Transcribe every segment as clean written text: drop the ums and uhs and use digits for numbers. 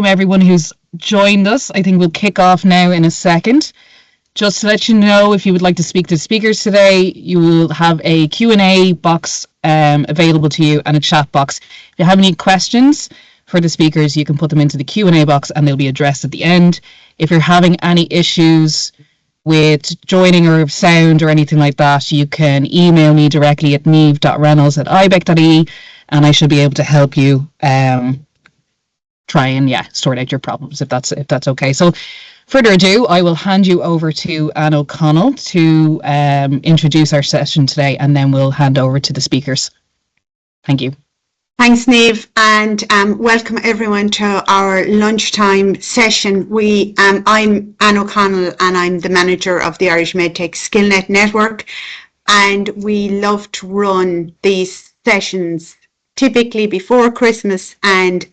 everyone who's joined us. I think we'll kick off now in a second. Just to let you know, if you would like to speak to the speakers today, you will have a Q&A box available to you and a chat box. If you have any questions for the speakers, you can put them into the Q&A box and they'll be addressed at the end. If you're having any issues with joining or sound or anything like that, you can email me directly at neve.reynolds@ibec.ie and I should be able to help you try and sort out your problems if that's okay. So further ado, I will hand you over to Anne O'Connell to introduce our session today, and then we'll hand over to the speakers. Thank you. Thanks, Neve, and welcome everyone to our lunchtime session. I'm Anne O'Connell and I'm the manager of the Irish Medtech Skillnet network, and we love to run these sessions typically before Christmas and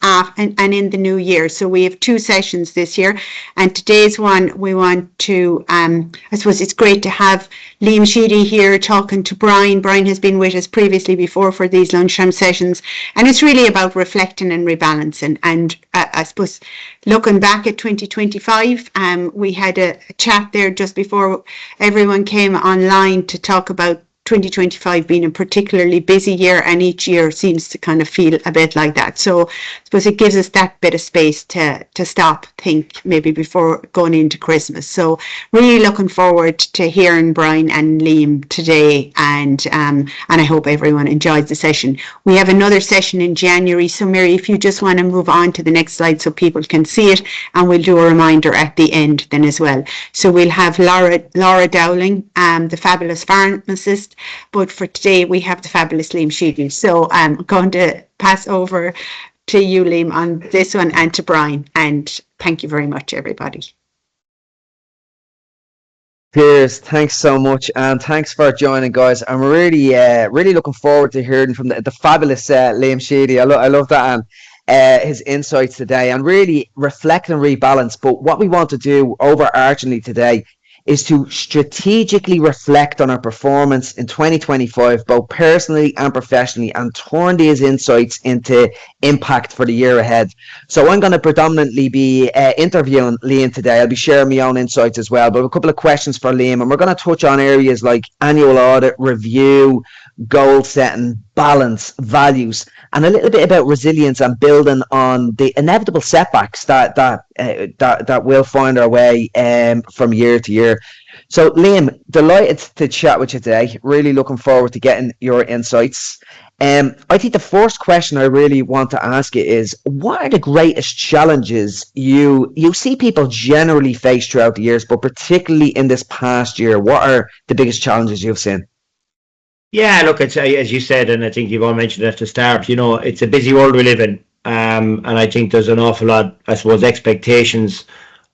in the new year. So we have 2 sessions this year, and today's one we want to, I suppose it's great to have Liam Sheedy here talking to Brian. Brian has been with us previously before for these lunchtime sessions, and it's really about reflecting and rebalancing. And I suppose looking back at 2025, we had a chat there just before everyone came online to talk about 2025 being a particularly busy year, and each year seems to kind of feel a bit like that. So I suppose it gives us that bit of space to stop, think maybe before going into Christmas. So really looking forward to hearing Brian and Liam today, and I hope everyone enjoys the session. We have another session in January, so Mary, if you just want to move on to the next slide so people can see it, and we'll do a reminder at the end then as well. So we'll have Laura Dowling, the fabulous pharmacist, but for today we have the fabulous Liam Sheedy. So I'm going to pass over to you, Liam, on this one, and to Brian, and thank you very much, everybody. Cheers, thanks so much, and thanks for joining, guys. I'm really looking forward to hearing from the fabulous Liam Sheedy. I love that, and his insights today, and really reflect and rebalance. But what we want to do overarchingly today is to strategically reflect on our performance in 2025, both personally and professionally, and turn these insights into impact for the year ahead. So I'm going to predominantly be interviewing Liam today. I'll be sharing my own insights as well, but a couple of questions for Liam, and we're going to touch on areas like annual audit, review, goal setting, balance, values, and a little bit about resilience and building on the inevitable setbacks that will find our way from year to year. So Liam, delighted to chat with you today. Really looking forward to getting your insights. I think the first question I really want to ask you is, what are the greatest challenges you see people generally face throughout the years, but particularly in this past year? What are the biggest challenges you've seen? Yeah, look, it's as you said, and I think you've all mentioned at the start, you know, it's a busy world we live in. And I think there's an awful lot, I suppose, expectations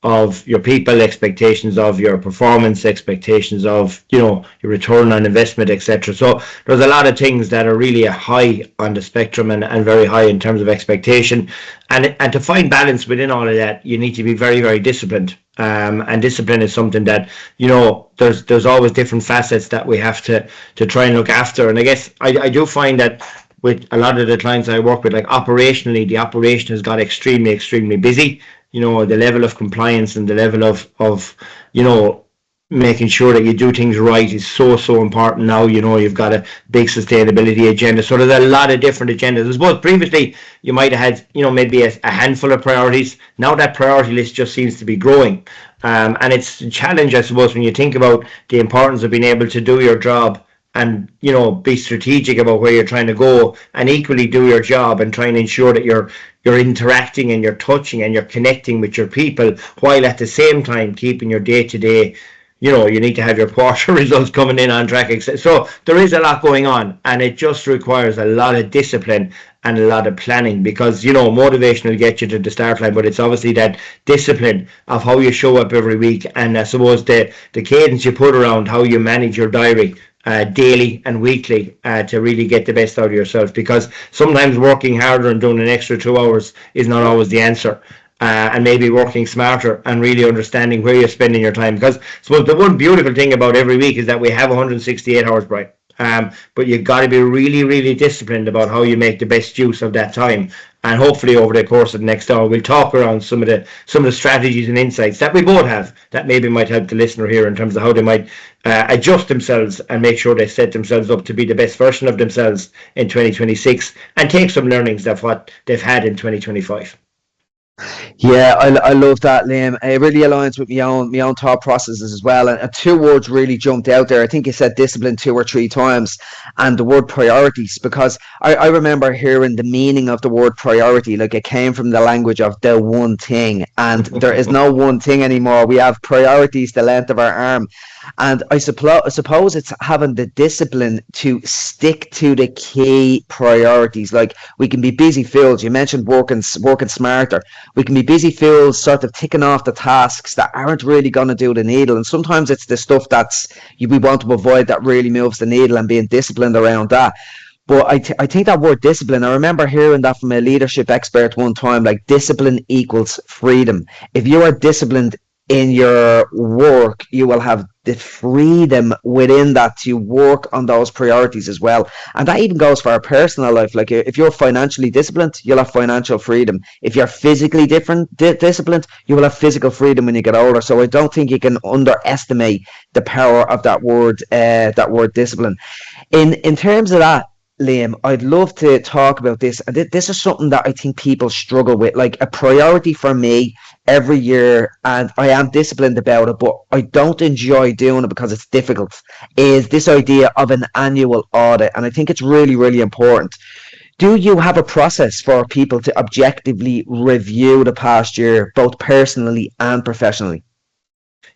of your people, expectations of your performance, expectations of, you know, your return on investment, etc. So there's a lot of things that are really high on the spectrum and very high in terms of expectation. And to find balance within all of that, you need to be very, very disciplined. And discipline is something that, you know, there's always different facets that we have to try and look after. And I guess I do find that with a lot of the clients I work with, like operationally, the operation has got extremely, extremely busy. You know, the level of compliance and the level of you know, making sure that you do things right is so important now. You know, you've got a big sustainability agenda. So there's a lot of different agendas. I suppose previously you might have had, you know, maybe a handful of priorities. Now that priority list just seems to be growing. And it's a challenge, I suppose, when you think about the importance of being able to do your job and, you know, be strategic about where you're trying to go, and equally do your job and try and ensure that you're interacting and you're touching and you're connecting with your people, while at the same time keeping your day-to-day, you know, you need to have your quarter results coming in on track, etc. So there is a lot going on, and it just requires a lot of discipline and a lot of planning, because, you know, motivation will get you to the start line, but it's obviously that discipline of how you show up every week, and I suppose the cadence you put around how you manage your diary daily and weekly to really get the best out of yourself, because sometimes working harder and doing an extra 2 hours is not always the answer. And maybe working smarter and really understanding where you're spending your time, because I suppose the one beautiful thing about every week is that we have 168 hours, Brian. But you've got to be really, really disciplined about how you make the best use of that time. And hopefully over the course of the next hour, we'll talk around some of the strategies and insights that we both have that maybe might help the listener here in terms of how they might adjust themselves and make sure they set themselves up to be the best version of themselves in 2026 and take some learnings of what they've had in 2025. Yeah, I love that, Liam. It really aligns with my own thought processes as well. And two words really jumped out there. I think you said discipline 2 or 3 times, and the word priorities, because I remember hearing the meaning of the word priority, like it came from the language of the one thing, and there is no one thing anymore. We have priorities the length of our arm. And I suppose it's having the discipline to stick to the key priorities. Like, we can be busy fools. You mentioned working smarter. We can be busy fools, sort of ticking off the tasks that aren't really going to do the needle. And sometimes it's the stuff we want to avoid that really moves the needle, and being disciplined around that. But I think that word discipline, I remember hearing that from a leadership expert one time, like, discipline equals freedom. If you are disciplined in your work, you will have the freedom within that to work on those priorities as well. And that even goes for our personal life. Like, if you're financially disciplined, you'll have financial freedom. If you're physically disciplined, you will have physical freedom when you get older. So I don't think you can underestimate the power of that word discipline. In terms of that, Liam, I'd love to talk about this. And this is something that I think people struggle with. Like, a priority for me every year, and I am disciplined about it, but I don't enjoy doing it because it's difficult, is this idea of an annual audit. And I think it's really, really important. Do you have a process for people to objectively review the past year, both personally and professionally?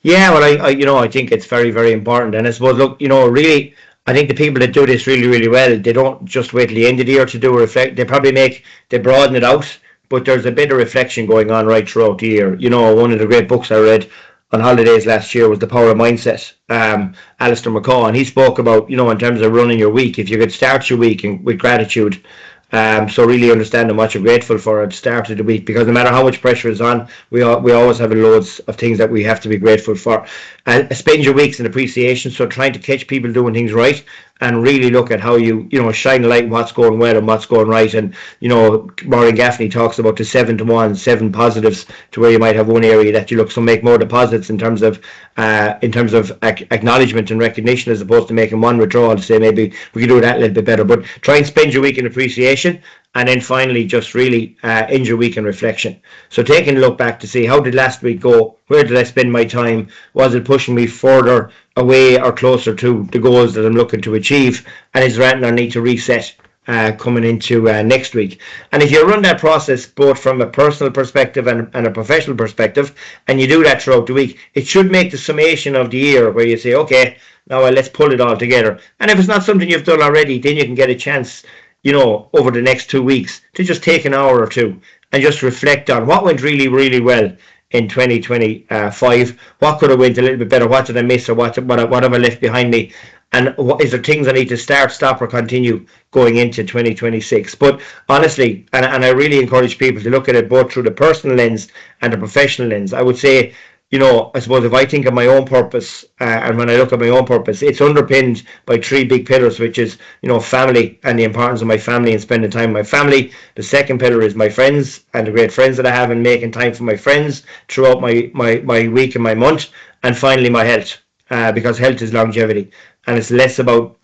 Yeah, well, I think it's very, very important. And I suppose, look, really, I think the people that do this really, really well, they don't just wait till the end of the year to do a reflect. They broaden it out, but there's a bit of reflection going on right throughout the year. One of the great books I read on holidays last year was The Power of Mindset, Alistair McCaw, and he spoke about, in terms of running your week, if you could start your week with gratitude. So really understanding what you're grateful for at the start of the week, because no matter how much pressure is on, we always have loads of things that we have to be grateful for. And spend your weeks in appreciation, so trying to catch people doing things right and really look at how you shine a light on what's going well and what's going right. And Warren Gaffney talks about the 7-to-1, 7 positives, to where you might have one area that you look, so make more deposits in terms of acknowledgement and recognition, as opposed to making one withdrawal to say maybe we can do that a little bit better. But try and spend your week in appreciation, and then finally just really end your week in reflection. So taking a look back to see, how did last week go? Where did I spend my time? Was it pushing me further away or closer to the goals that I'm looking to achieve? And is there anything I need to reset coming into next week? And if you run that process both from a personal perspective and a professional perspective, and you do that throughout the week, it should make the summation of the year where you say, okay, now let's pull it all together. And if it's not something you've done already, then you can get a chance, over the next 2 weeks, to just take an hour or two and just reflect on what went really, really well in 2025. What could have went a little bit better? What did I miss, or what have I left behind me? And is there things I need to start, stop, or continue going into 2026? But honestly, and I really encourage people to look at it both through the personal lens and the professional lens. I would say, I suppose if I think of my own purpose, and when I look at my own purpose, it's underpinned by 3 big pillars, which is, family and the importance of my family and spending time with my family. The second pillar is my friends and the great friends that I have, and making time for my friends throughout my week and my month. And finally, my health, because health is longevity, and it's less about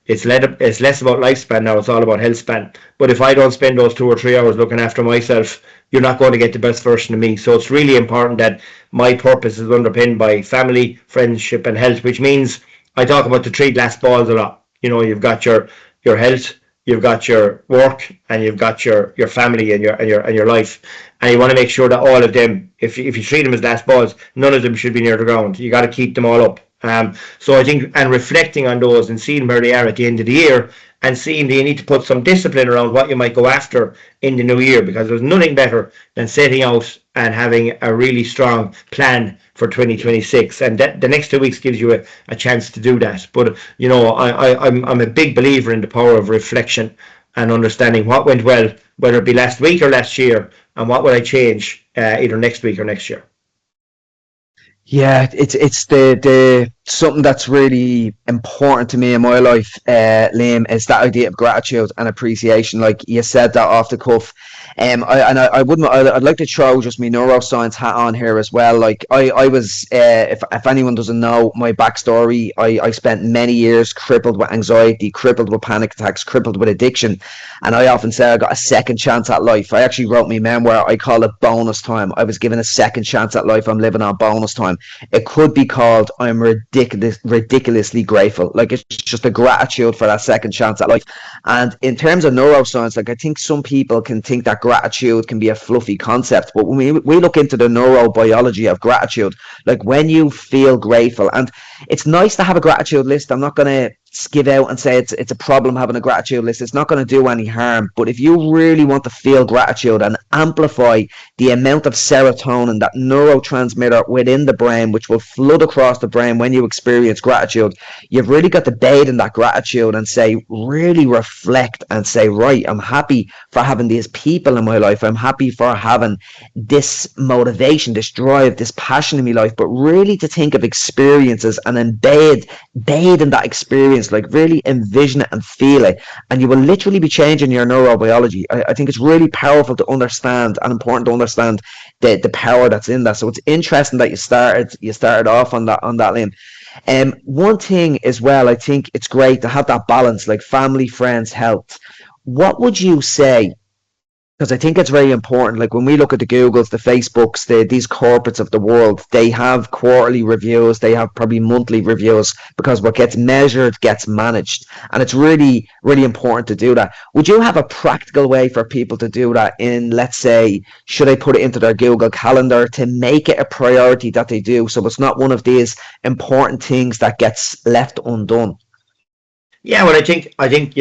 it's less about lifespan now. It's all about health span. But if I don't spend those 2 or 3 hours looking after myself, you're not going to get the best version of me. So it's really important that my purpose is underpinned by family, friendship, and health, which means I talk about the 3 glass balls a lot. You've got your health, you've got your work, and you've got your family and your life. And you want to make sure that all of them, if you treat them as glass balls, none of them should be near the ground. You got to keep them all up. So I think, and reflecting on those and seeing where they are at the end of the year, and seeing that you need to put some discipline around what you might go after in the new year, because there's nothing better than setting out and having a really strong plan for 2026, and that the next 2 weeks gives you a chance to do that. But I'm a big believer in the power of reflection and understanding what went well, whether it be last week or last year, and what would I change either next week or next year. Yeah, it's the something that's really important to me in my life, Liam, is that idea of gratitude and appreciation. Like you said that off the cuff. I'd like to throw just my neuroscience hat on here as well. Like I was, if anyone doesn't know my backstory, I spent many years crippled with anxiety, crippled with panic attacks, crippled with addiction, and I often say I got a second chance at life. I actually wrote my memoir. I call it bonus time. I was given a second chance at life. I'm living on bonus time. It could be called I'm ridiculously grateful. Like it's just a gratitude for that second chance at life. And in terms of neuroscience, like I think some people can think that gratitude can be a fluffy concept, but when we look into the neurobiology of gratitude, like when you feel grateful, and it's nice to have a gratitude list. I'm not going to give out and say it's a problem having a gratitude list. It's not going to do any harm. But if you really want to feel gratitude and amplify the amount of serotonin, that neurotransmitter within the brain, which will flood across the brain when you experience gratitude, you've really got to bathe in that gratitude and say, really reflect and say, right, I'm happy for having these people in my life. I'm happy for having this motivation, this drive, this passion in my life, but really to think of experiences and then bathe in that experience, like really envision it and feel it, and you will literally be changing your neurobiology. I think it's really powerful to understand and important to understand the power that's in that. So it's interesting that you started off on that limb. One thing as well, I think it's great to have that balance, like family, friends, health. What would you say? Because I think it's very important. Like when we look at the Googles, the Facebooks, these corporates of the world, they have quarterly reviews, they have probably monthly reviews, because what gets measured gets managed. And it's really, really important to do that. Would you have a practical way for people to do that in, let's say, should I put it into their Google Calendar to make it a priority that they do, so it's not one of these important things that gets left undone? Yeah, well, I think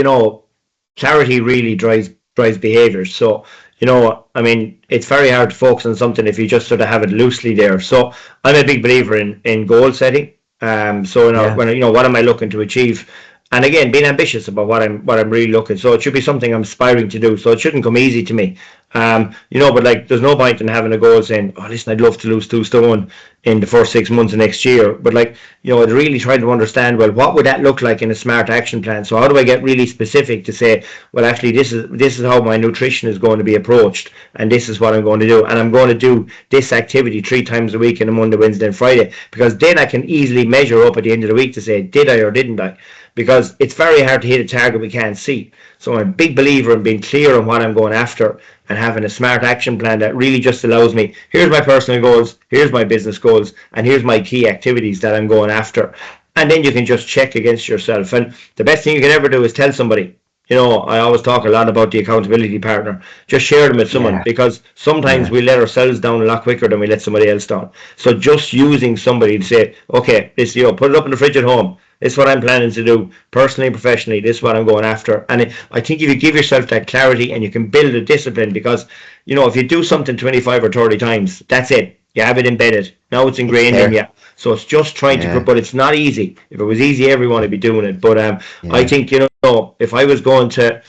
clarity really drives behaviors. So I mean, it's very hard to focus on something if you just sort of have it loosely there. So I'm a big believer in goal setting. When what am I looking to achieve, and again, being ambitious about what I'm really looking. So it should be something I'm aspiring to do. So it shouldn't come easy to me. But like, there's no point in having a goal saying, oh, listen, I'd love to lose 2 stone in the first 6 months of next year. But like, I'd really try to understand, well, what would that look like in a smart action plan? So how do I get really specific to say, well, actually, this is how my nutrition is going to be approached, and this is what I'm going to do, and I'm going to do this activity 3 times a week, on a Monday, Wednesday, and Friday, because then I can easily measure up at the end of the week to say, did I or didn't I? Because it's very hard to hit a target we can't see. So I'm a big believer in being clear on what I'm going after and having a smart action plan that really just allows me, here's my personal goals, here's my business goals, and here's my key activities that I'm going after. And then you can just check against yourself. And the best thing you can ever do is tell somebody. I always talk a lot about the accountability partner. Just share them with someone, because sometimes we let ourselves down a lot quicker than we let somebody else down. So just using somebody to say, okay, this, put it up in the fridge at home. This is what I'm planning to do, personally and professionally. This is what I'm going after. And I think if you give yourself that clarity and you can build a discipline, because, if you do something 25 or 30 times, that's it. You have it embedded. Now it's ingrained in you. So it's just trying to, but it's not easy. If it was easy, everyone would be doing it. But I think, if I was going to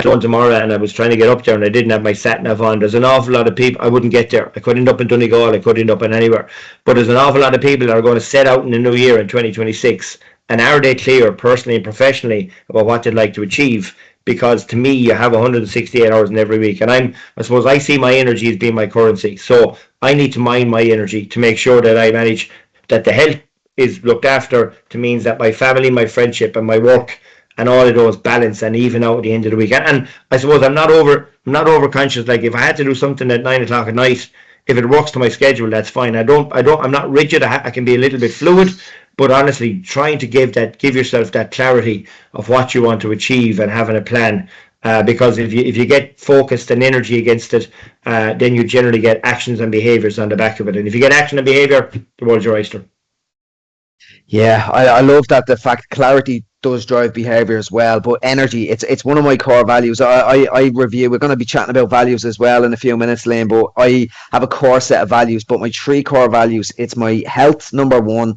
tomorrow and I was trying to get up there and I didn't have my sat nav on, there's an awful lot of people, I wouldn't get there. I could end up in Donegal, I could end up in anywhere. But there's an awful lot of people that are going to set out in the new year in 2026. And are they clear personally and professionally about what they'd like to achieve? Because to me, you have 168 hours in every week. And I suppose I see my energy as being my currency. So I need to mine my energy to make sure that I manage, that the health is looked after, to means that my family, my friendship, and my work, and all of those balance and even out at the end of the week. And I suppose I'm not over conscious. Like, if I had to do something at 9 o'clock at night, if it works to my schedule, that's fine. I'm not rigid. I can be a little bit fluid, but honestly, trying to give yourself that clarity of what you want to achieve and having a plan. Because if you get focused and energy against it, then you generally get actions and behaviors on the back of it. And if you get action and behavior, the world's your oyster. Yeah, I love that. The fact clarity does drive behavior as well, but energy, it's one of my core values. I review, we're going to be chatting about values as well in a few minutes, Liam, but I have a core set of values. But my 3 core values, it's my health, number 1,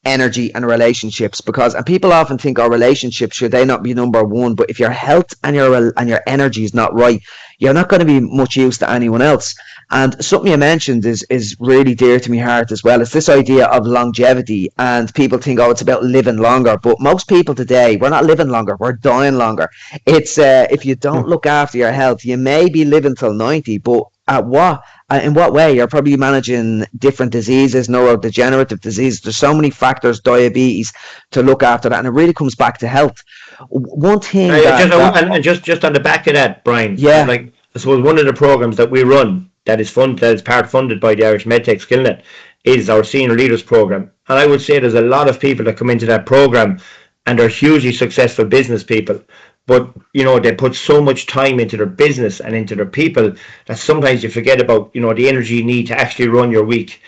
energy, and relationships. And people often think, relationships, should they not be number 1? But if your health and your energy is not right, you're not going to be much use to anyone else. And something you mentioned is really dear to my heart as well. It's this idea of longevity, and people think, oh, it's about living longer. But most people today, we're not living longer, we're dying longer. It's if you don't look after your health, you may be living till 90, but in what way? You're probably managing different diseases, neurodegenerative diseases. There's so many factors, diabetes, to look after that, and it really comes back to health. One thing just on the back of that, Brian, yeah, like I suppose one of the programs that we run that is part funded by the Irish Medtech Skillnet is our senior leaders program. And I would say there's a lot of people that come into that program and they're hugely successful business people, but they put so much time into their business and into their people that sometimes you forget about the energy you need to actually run your week,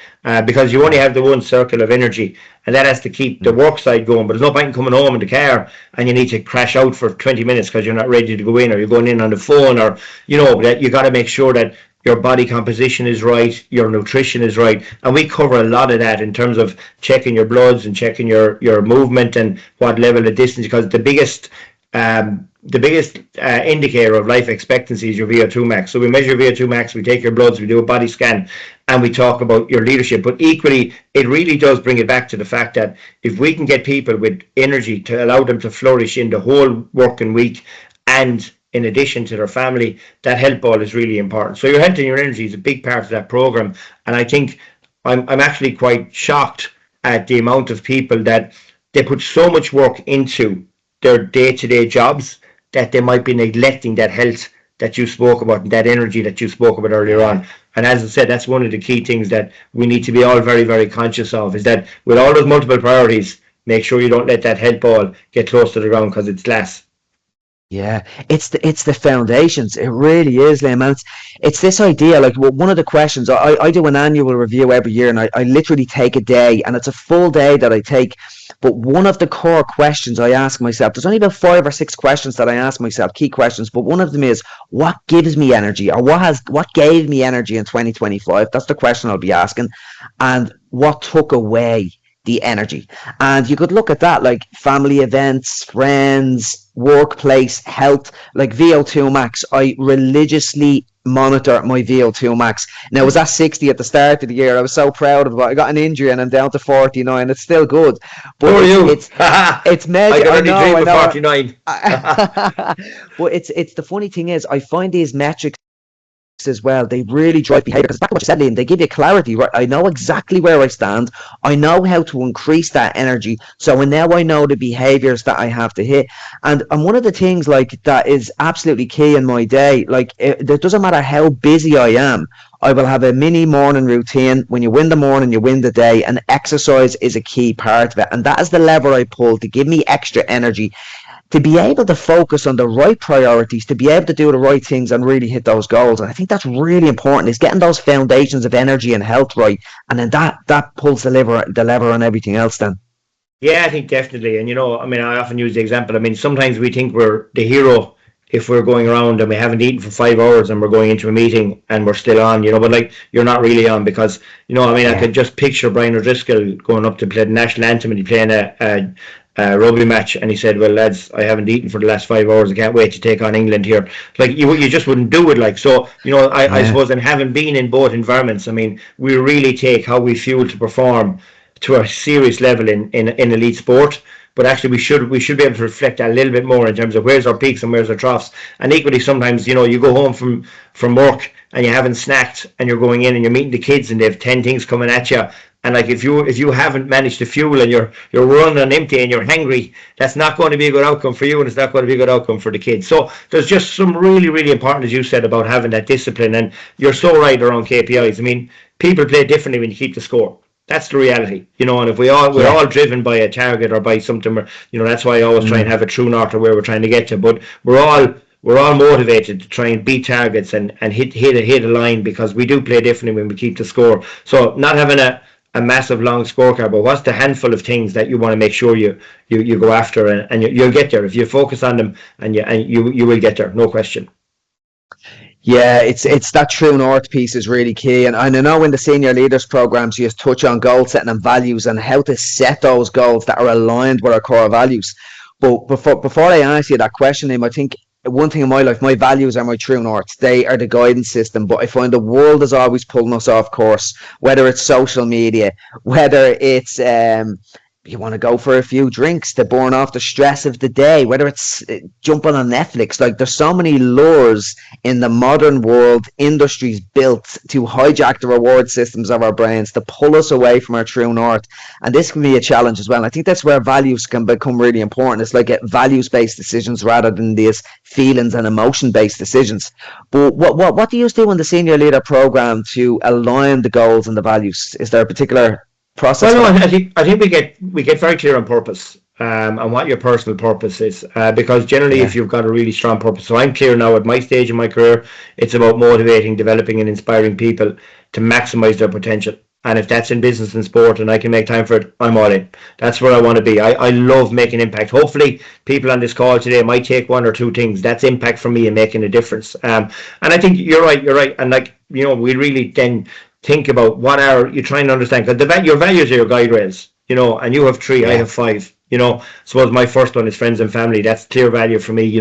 because you only have the one circle of energy, and that has to keep the work side going. But there's no point in coming home in the car and you need to crash out for 20 minutes because you're not ready to go in, or you're going in on the phone, or that you got to make sure that your body composition is right, your nutrition is right, and we cover a lot of that in terms of checking your bloods and checking your movement and what level of distance, because the biggest indicator of life expectancy is your VO2 max. So we measure VO2 max, we take your bloods, we do a body scan, and we talk about your leadership. But equally, it really does bring it back to the fact that if we can get people with energy to allow them to flourish in the whole working week, and in addition to their family, that health ball is really important. So your health and your energy is a big part of that program. And I think I'm actually quite shocked at the amount of people that they put so much work into their day-to-day jobs that they might be neglecting that health that you spoke about, and that energy that you spoke about earlier on. And as I said, that's one of the key things that we need to be all very, very conscious of, is that with all those multiple priorities, make sure you don't let that health ball get close to the ground, because it's less. Yeah, it's the foundations. It really is, Liam. And it's this idea, like one of the questions, I do an annual review every year, and I literally take a day, and it's a full day that I take. But one of the core questions I ask myself, there's only about 5 or 6 questions that I ask myself, key questions, but one of them is, what gives me energy, or what gave me energy in 2025? That's the question I'll be asking. And what took away the energy? And you could look at that like family events, friends, workplace, health, like VO2 max. I religiously monitor my VO2 max. Now, I was at 60 at the start of the year. I was so proud of it. I got an injury and I'm down to 49. It's still good. But who are you? It's measured. I can only dream of 49. But it's the funny thing is, I find these metrics as well, they really drive behavior, because back to what you said, Liam, they give you clarity, right? I know exactly where I stand, I know how to increase that energy, so now I know the behaviors that I have to hit. And one of the things like that is absolutely key in my day, like it doesn't matter how busy I am, I will have a mini morning routine. When you win the morning, you win the day, and exercise is a key part of it, and that is the lever I pull to give me extra energy, to be able to focus on the right priorities, to be able to do the right things and really hit those goals. And I think that's really important, is getting those foundations of energy and health right, and then that pulls the lever on everything else then. Yeah, I think definitely. And I often use the example, sometimes we think we're the hero if we're going around and we haven't eaten for 5 hours and we're going into a meeting and we're still on, but like, you're not really on, because I could just picture Brian O'Driscoll going up to play the national anthem, and he playing a rugby match, and he said, well, lads, I haven't eaten for the last 5 hours, I can't wait to take on England here. Like, you just wouldn't do it. Like, so I suppose, and having been in both environments, we really take how we fuel to perform to a serious level in elite sport. But actually, we should be able to reflect that a little bit more in terms of where's our peaks and where's our troughs. And equally, sometimes you go home from work and you haven't snacked, and you're going in and you're meeting the kids and they have 10 things coming at you. And like, if you haven't managed to fuel and you're running on empty and you're hungry, that's not going to be a good outcome for you, and it's not going to be a good outcome for the kids. So there's just some really, really important, as you said, about having that discipline. And you're so right around KPIs. People play differently when you keep the score. That's the reality, and if we're all driven by a target or by something, that's why I always try and have a true north of where we're trying to get to. But we're all motivated to try and beat targets and hit a line, because we do play differently when we keep the score. So not having a massive long scorecard, but what's the handful of things that you want to make sure you go after, and you'll get there if you focus on them, and you will get there, no question. Yeah, it's that true north piece is really key. And I know in the senior leaders programs, you just touch on goal setting and values, and how to set those goals that are aligned with our core values. But before I ask you that question, Liam, I think one thing in my life, my values are my true north. They are the guidance system, but I find the world is always pulling us off course, whether it's social media, whether it's you want to go for a few drinks to burn off the stress of the day, whether it's jumping on Netflix. Like, there's so many lures in the modern world, industries built to hijack the reward systems of our brains, to pull us away from our true north. And this can be a challenge as well. And I think that's where values can become really important. It's like values-based decisions rather than these feelings and emotion-based decisions. But what do you do in the senior leader program to align the goals and the values? Is there a particular process? Well, no, I think we get very clear on purpose, and what your personal purpose is, because generally, if you've got a really strong purpose, so I'm clear now at my stage in my career, it's about motivating, developing, and inspiring people to maximize their potential. And if that's in business and sport, and I can make time for it, I'm all in. That's where I want to be. I love making impact. Hopefully, people on this call today might take one or two things. That's impact for me and making a difference. And I think you're right. And like, we really then think about what are you trying to understand, because your values are your guide rails, and you have 3, I have 5. Suppose my first one is friends and family. That's clear value for me.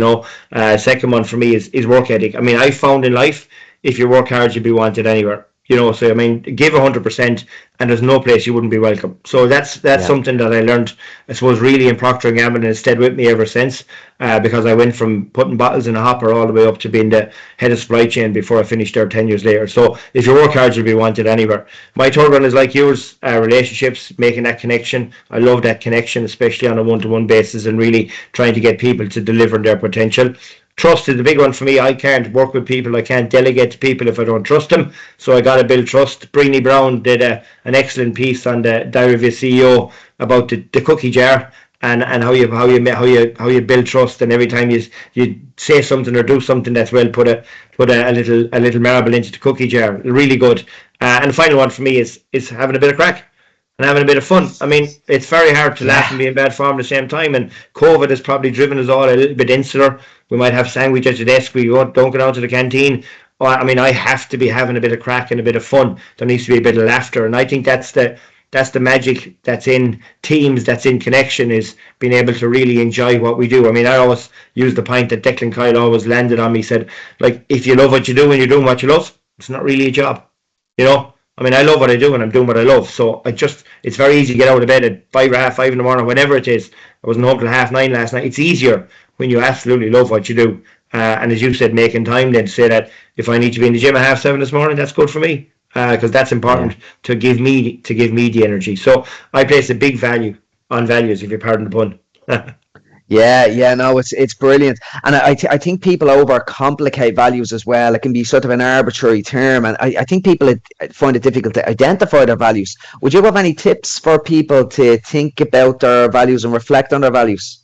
Second one for me is work ethic. I mean, I found in life, if you work hard, you'll be wanted anywhere. So I mean, give 100%, and there's no place you wouldn't be welcome. So that's something that I learned, I suppose, really in Procter & Gamble, and it's stayed with me ever since, because I went from putting bottles in a hopper all the way up to being the head of supply chain before I finished there 10 years later. So if you work hard, you'll be wanted anywhere. My third one is like yours, relationships, making that connection. I love that connection, especially on a one-to-one basis, and really trying to get people to deliver their potential. Trust is the big one for me. I can't work with people, I can't delegate to people if I don't trust them. So I got to build trust. Brené Brown did an excellent piece on the Diary of a CEO about the cookie jar, and how you build trust. And every time you say something or do something that's well, put a little marble into the cookie jar. Really good. And the final one for me is having a bit of crack and having a bit of fun. I mean, it's very hard to laugh and be in bad form at the same time, and COVID has probably driven us all a little bit insular. We might have sandwich at the desk, don't go down to the canteen. I mean, I have to be having a bit of crack and a bit of fun. There needs to be a bit of laughter, and I think that's the magic that's in teams, that's in connection, is being able to really enjoy what we do. I mean, I always use the point that Declan Kyle always landed on me, said, like, if you love what you do and you're doing what you love, it's not really a job, I mean, I love what I do and I'm doing what I love. So it's very easy to get out of bed at 5 or half 5 in the morning, whenever it is. I wasn't home till 9:30 last night. It's easier when you absolutely love what you do. And as you said, making time then to say that if I need to be in the gym at 7:30 this morning, that's good for me. Because that's important to give me the energy. So I place a big value on values, if you pardon the pun. No, it's brilliant. And I think people overcomplicate values as well. It can be sort of an arbitrary term, and I think people find it difficult to identify their values. Would you have any tips for people to think about their values and reflect on their values?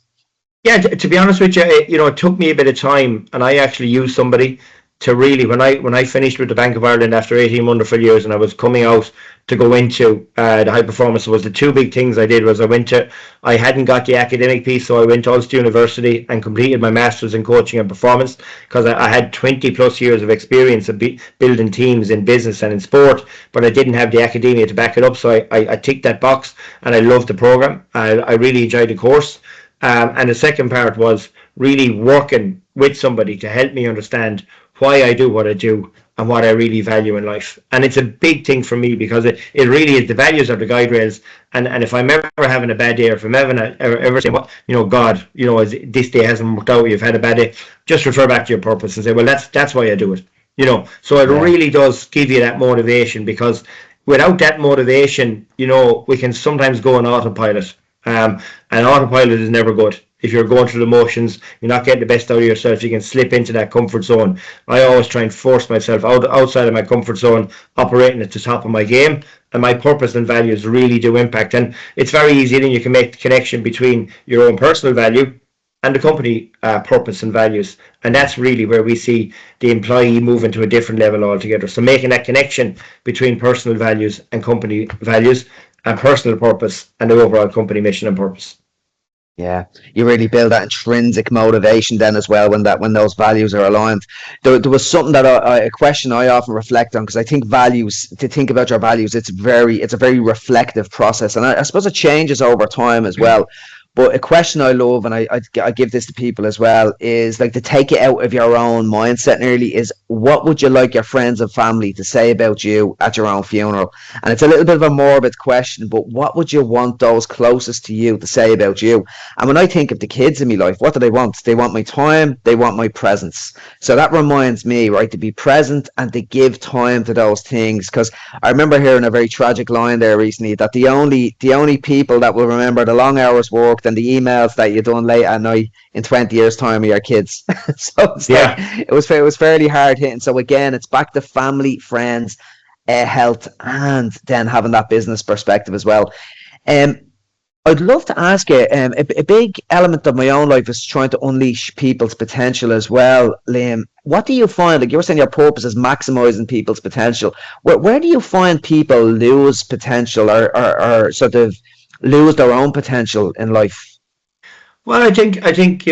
Yeah, to be honest with you, it took me a bit of time, and I actually used somebody to really, when I finished with the Bank of Ireland after 18 wonderful years, and I was coming out to go into the high performance, was the two big things I did. Was I hadn't got the academic piece, so I went to Ulster University and completed my Masters in Coaching and Performance, because I had 20 plus years of experience of building teams in business and in sport, but I didn't have the academia to back it up. So I ticked that box, and I loved the program. I really enjoyed the course. And the second part was really working with somebody to help me understand why I do what I do and what I really value in life. And it's a big thing for me, because it really is, the values are the guide rails. And if I'm ever having a bad day, or if I'm ever saying, God, this day hasn't worked out, you've had a bad day, just refer back to your purpose and say, well, that's why I do it. So it really does give you that motivation, because without that motivation, we can sometimes go on autopilot. And autopilot is never good. If you're going through the motions, you're not getting the best out of yourself, you can slip into that comfort zone. I always try and force myself outside of my comfort zone, operating at the top of my game, and my purpose and values really do impact. And it's very easy, then you can make the connection between your own personal value and the company purpose and values. And that's really where we see the employee moving to a different level altogether. So making that connection between personal values and company values, and personal purpose and the overall company mission and purpose. Yeah, you really build that intrinsic motivation then as well when those values are aligned. There was something that a question I often reflect on, because I think to think about your values, it's a very reflective process, and I suppose it changes over time as well. But a question I love, and I give this to people as well, is like to take it out of your own mindset nearly, is what would you like your friends and family to say about you at your own funeral? And it's a little bit of a morbid question, but what would you want those closest to you to say about you? And when I think of the kids in my life, what do they want? They want my time, they want my presence. So that reminds me, right, to be present and to give time to those things. Because I remember hearing a very tragic line there recently, that the only people that will remember the long hours worked and the emails that you done late at night in 20 years time are your kids. So it's like, it was fairly hard hitting. So again, it's back to family, friends, health, and then having that business perspective as well. I'd love to ask you, a big element of my own life is trying to unleash people's potential as well, Liam. What do you find, like you were saying, your purpose is maximizing people's potential. Where do you find people lose potential or sort of lose their own potential in life? Well, I think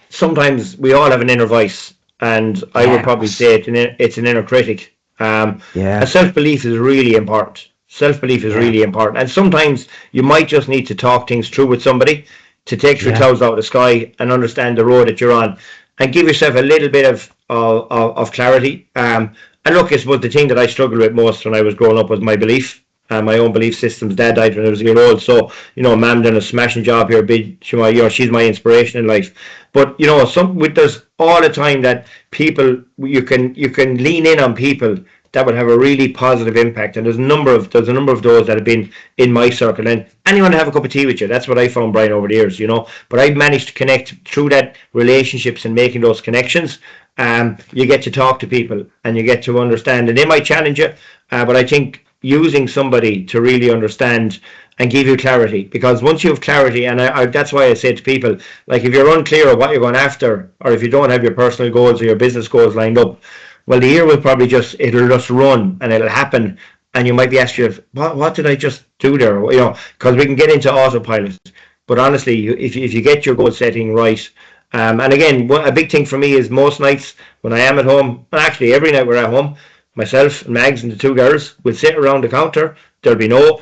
sometimes we all have an inner voice, and I would probably say it's an inner critic. A self-belief is really important. Self-belief is really important, and sometimes you might just need to talk things through with somebody to take your clouds out of the sky and understand the road that you're on, and give yourself a little bit of clarity. And look, I suppose the thing that I struggled with most when I was growing up was my belief. My own belief systems. Dad died when I was a year old, so Mum done a smashing job here. She's my inspiration in life. But there's all the time that people you can lean in on people that would have a really positive impact, and there's a number of those that have been in my circle, and anyone have a cup of tea with you. That's what I found, Brian, over the years, but I've managed to connect through that relationships and making those connections. You get to talk to people and you get to understand, and they might challenge you, but I think using somebody to really understand and give you clarity, because once you have clarity, and that's why I say to people, like, if you're unclear of what you're going after, or if you don't have your personal goals or your business goals lined up, well, the year will probably it'll just run and it'll happen, and you might be asking, what did I just do there? Because we can get into autopilot. But honestly, if you get your goal setting right, and again, a big thing for me is most nights when I am at home, and actually every night we're at home, myself and Mags and the two girls will sit around the counter. There'll be no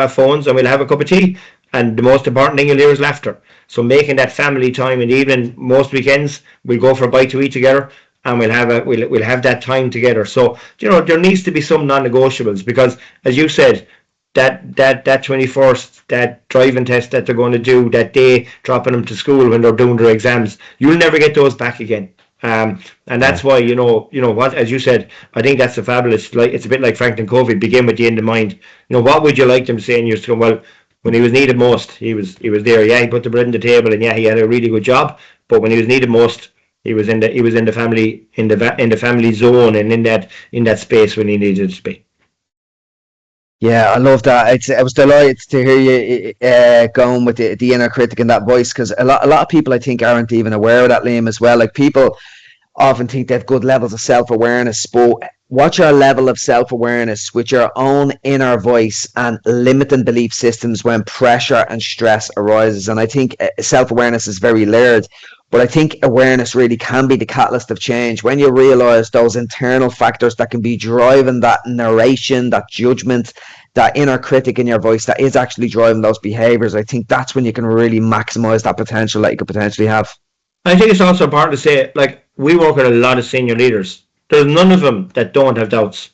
phones, and we'll have a cup of tea. And the most important thing you'll hear is laughter. So making that family time in the evening, most weekends, we'll go for a bite to eat together, and we'll have that time together. So there needs to be some non-negotiables, because as you said, that 21st, that driving test that they're going to do that day, dropping them to school when they're doing their exams, you'll never get those back again. And that's why what, as you said, I think that's a fabulous, like, it's a bit like Franklin Covey, begin with the end in mind. What would you like them saying? You're going, well, when he was needed most, he was there. Yeah, he put the bread on the table, and he had a really good job. But when he was needed most, he was in the family zone, and in that space when he needed to be. Yeah, I love that. I was delighted to hear you going with the inner critic and that voice, because a lot of people, I think, aren't even aware of that, Liam, as well. Like, people often think they have good levels of self-awareness, but what's your level of self-awareness with your own inner voice and limiting belief systems when pressure and stress arises? And I think self-awareness is very layered, but I think awareness really can be the catalyst of change. When you realize those internal factors that can be driving that narration, that judgment, that inner critic in your voice that is actually driving those behaviors, I think that's when you can really maximize that potential that you could potentially have. I think it's also important to say, like, we work with a lot of senior leaders. There's none of them that don't have doubts.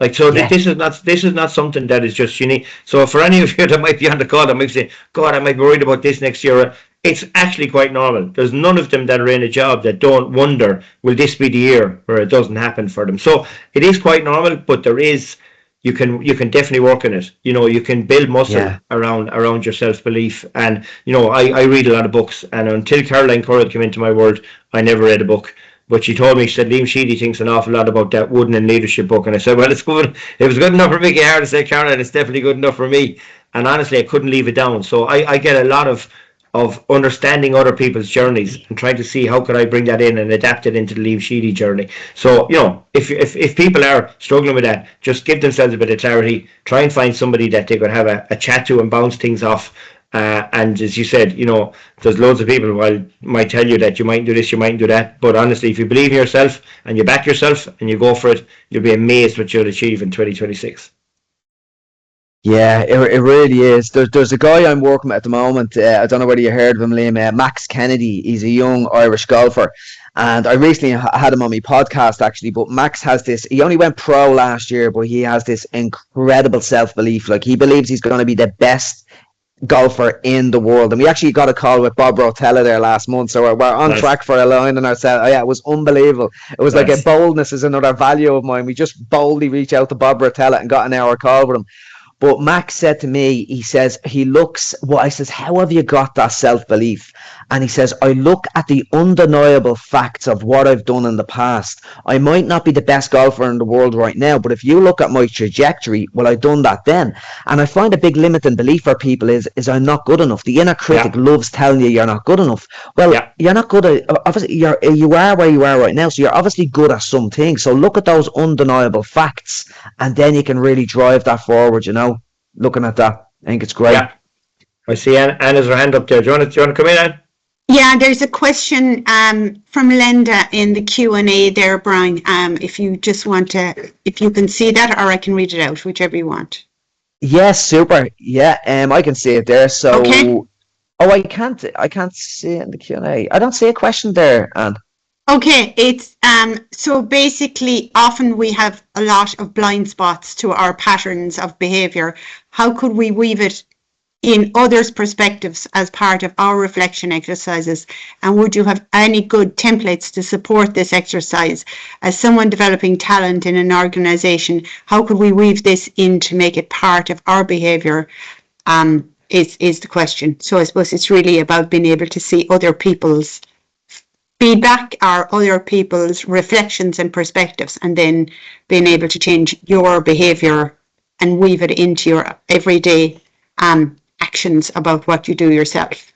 Like, so this is not something that is just unique. So for any of you that might be on the call that might say, God, I might be worried about this next year, it's actually quite normal. There's none of them that are in a job that don't wonder, will this be the year where it doesn't happen for them? So it is quite normal, but you can definitely work on it. You can build muscle around your self-belief. And I read a lot of books, and until Caroline Curran came into my world, I never read a book. But she told me, she said, Liam Sheedy thinks an awful lot about that Wooden and Leadership book. And I said, well, it's good. It was good enough for Mickey Howard to say, Caroline, it's definitely good enough for me. And honestly, I couldn't leave it down. So I get a lot of understanding other people's journeys and trying to see how could I bring that in and adapt it into the Liam Sheedy journey. So, if people are struggling with that, just give themselves a bit of clarity. Try and find somebody that they could have a chat to and bounce things off. And as you said, there's loads of people who might tell you that you might do this, you might do that. But honestly, if you believe in yourself and you back yourself and you go for it, you'll be amazed what you'll achieve in 2026. Yeah, it really is. There's a guy I'm working with at the moment. I don't know whether you heard of him, Liam. Max Kennedy. He's a young Irish golfer, and I recently had him on my podcast actually. But Max has this. He only went pro last year, but he has this incredible self belief. Like he believes he's going to be the best golfer in the world. And we actually got a call with Bob Rotella there last month, so we're on Nice. track for aligning ourselves. Oh, yeah, it was unbelievable. It was like Nice. a boldness is another value of mine. We just boldly reached out to Bob Rotella and got an hour call with him. But Max said to me, he says, he looks, well, I says, how have you got that self-belief? And he says, I look at the undeniable facts of what I've done in the past. I might not be the best golfer in the world right now, but if you look at my trajectory, well, I've done that then. And I find a big limiting belief for people is I'm not good enough. The inner critic loves telling you you're not good enough. Well, you're not good at, obviously, you are where you are right now, so you're obviously good at some things. So look at those undeniable facts, and then you can really drive that forward, you know, looking at that. I think it's great. Yeah. I see Anna's her hand up there. Do you want to come in, Anne? Yeah, there's a question from Linda in the Q&A there, Brian. If you just want to, if you can see that, or I can read it out, whichever you want. Yes, super. Yeah, I can see it there. So, okay. Oh, I can't see it in the Q&A. I don't see a question there, Anne. Okay, it's so basically often we have a lot of blind spots to our patterns of behavior. How could we weave it in others' perspectives as part of our reflection exercises? And would you have any good templates to support this exercise? As someone developing talent in an organization, how could we weave this in to make it part of our behavior? Is the question. So I suppose it's really about being able to see other people's feedback or other people's reflections and perspectives, and then being able to change your behavior and weave it into your everyday actions about what you do yourself.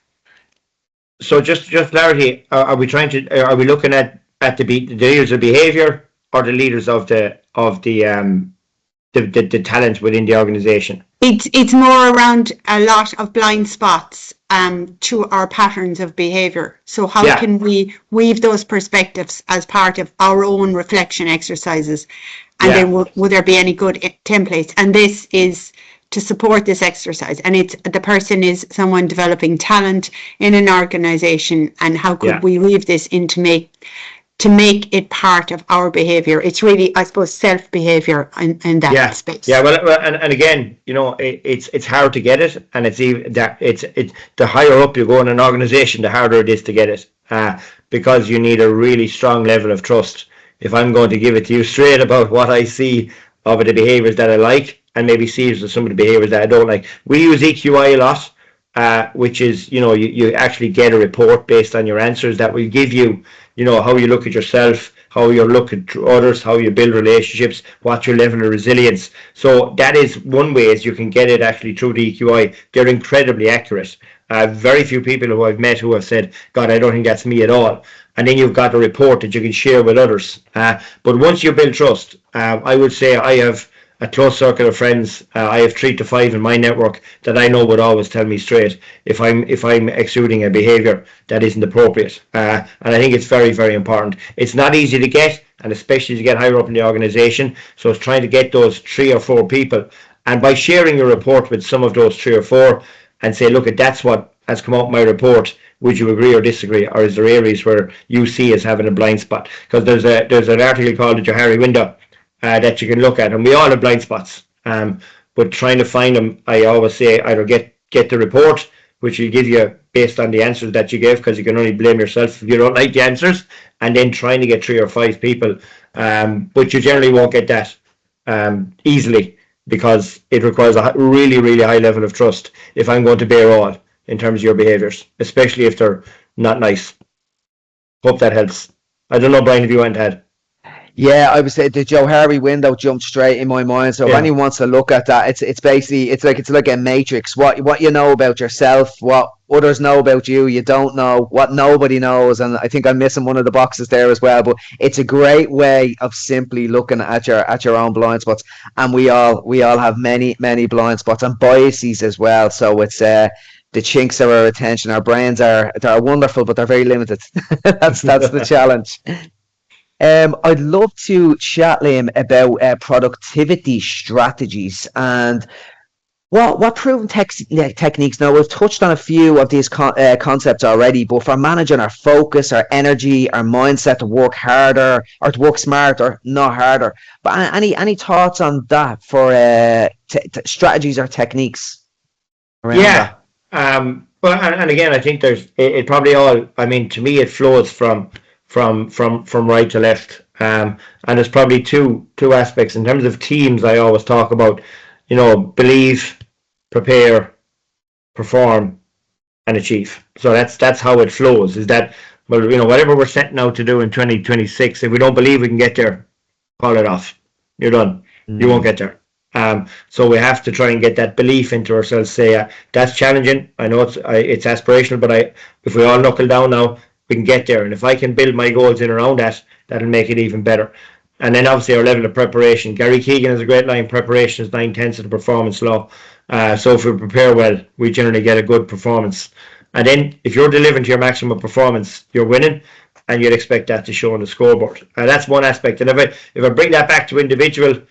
So just clarity, are we looking at the leaders of behavior or the leaders of the talent within the organization? It's more around a lot of blind spots to our patterns of behavior. So how can we weave those perspectives as part of our own reflection exercises? And then would there be any good templates? And this is to support this exercise, and it's the person is someone developing talent in an organization, and how could we weave this in to make it part of our behavior? It's really, I suppose, self-behavior in that space. Yeah, well, and again, you know, it's hard to get it, and it's the higher up you go in an organization, the harder it is to get it, because you need a really strong level of trust. If I'm going to give it to you straight about what I see of the behaviors that I like, and maybe see some of the behaviors that I don't like. We use EQI a lot, which is, you know, you actually get a report based on your answers that will give you, you know, how you look at yourself, how you look at others, how you build relationships, what's your level of resilience. So that is one way is you can get it actually through the EQI. They're incredibly accurate. Very few people who I've met who have said, God, I don't think that's me at all. And then you've got a report that you can share with others. But once you build trust, I would say I have a close circle of friends. I have 3 to 5 in my network that I know would always tell me straight if I'm exuding a behavior that isn't appropriate. And I think it's very, very important. It's not easy to get, and especially to get higher up in the organization. So it's trying to get those 3 or 4 people. And by sharing your report with some of those 3 or 4 and say, look, that's what has come out in my report. Would you agree or disagree? Or is there areas where you see as having a blind spot? Because there's an article called the Johari Window that you can look at, and we all have blind spots, but trying to find them, I always say either get the report, which will give you based on the answers that you give, because you can only blame yourself if you don't like the answers, and then trying to get 3 or 5 people, but you generally won't get that easily, because it requires a really, really high level of trust if I'm going to bear all in terms of your behaviours, especially if they're not nice. Hope that helps. I don't know, Brian, if you went ahead. Yeah, I would say the Johari window jumped straight in my mind. So if anyone wants to look at that, it's basically it's like a matrix. What you know about yourself, what others know about you, you don't know, what nobody knows. And I think I'm missing one of the boxes there as well. But it's a great way of simply looking at your own blind spots. And we all have many blind spots and biases as well. So it's the chinks of our attention. Our brains they're wonderful, but they're very limited. that's the challenge. I'd love to chat, Liam, about productivity strategies. And What proven techniques? Now, we've touched on a few of these concepts already, but for managing our focus, our energy, our mindset to work harder or to work smarter, not harder. But any thoughts on that for strategies or techniques around that? Well, and again, I think there's it probably all. I mean, to me, it flows from right to left. And there's probably two aspects in terms of teams. I always talk about, believe, prepare, perform, and achieve. So that's how it flows. Is that, well, whatever we're setting out to do in 2026, if we don't believe we can get there, call it off. You're done. You won't get there. So we have to try and get that belief into ourselves. Say that's challenging. I know it's aspirational, but if we all knuckle down now, we can get there. And if I can build my goals in around that, that'll make it even better. And then obviously our level of preparation. Gary Keegan has a great line: preparation is 9/10 of the performance law. So if we prepare well, we generally get a good performance. And then if you're delivering to your maximum performance, you're winning, and you'd expect that to show on the scoreboard. That's one aspect. And if I bring that back to individual,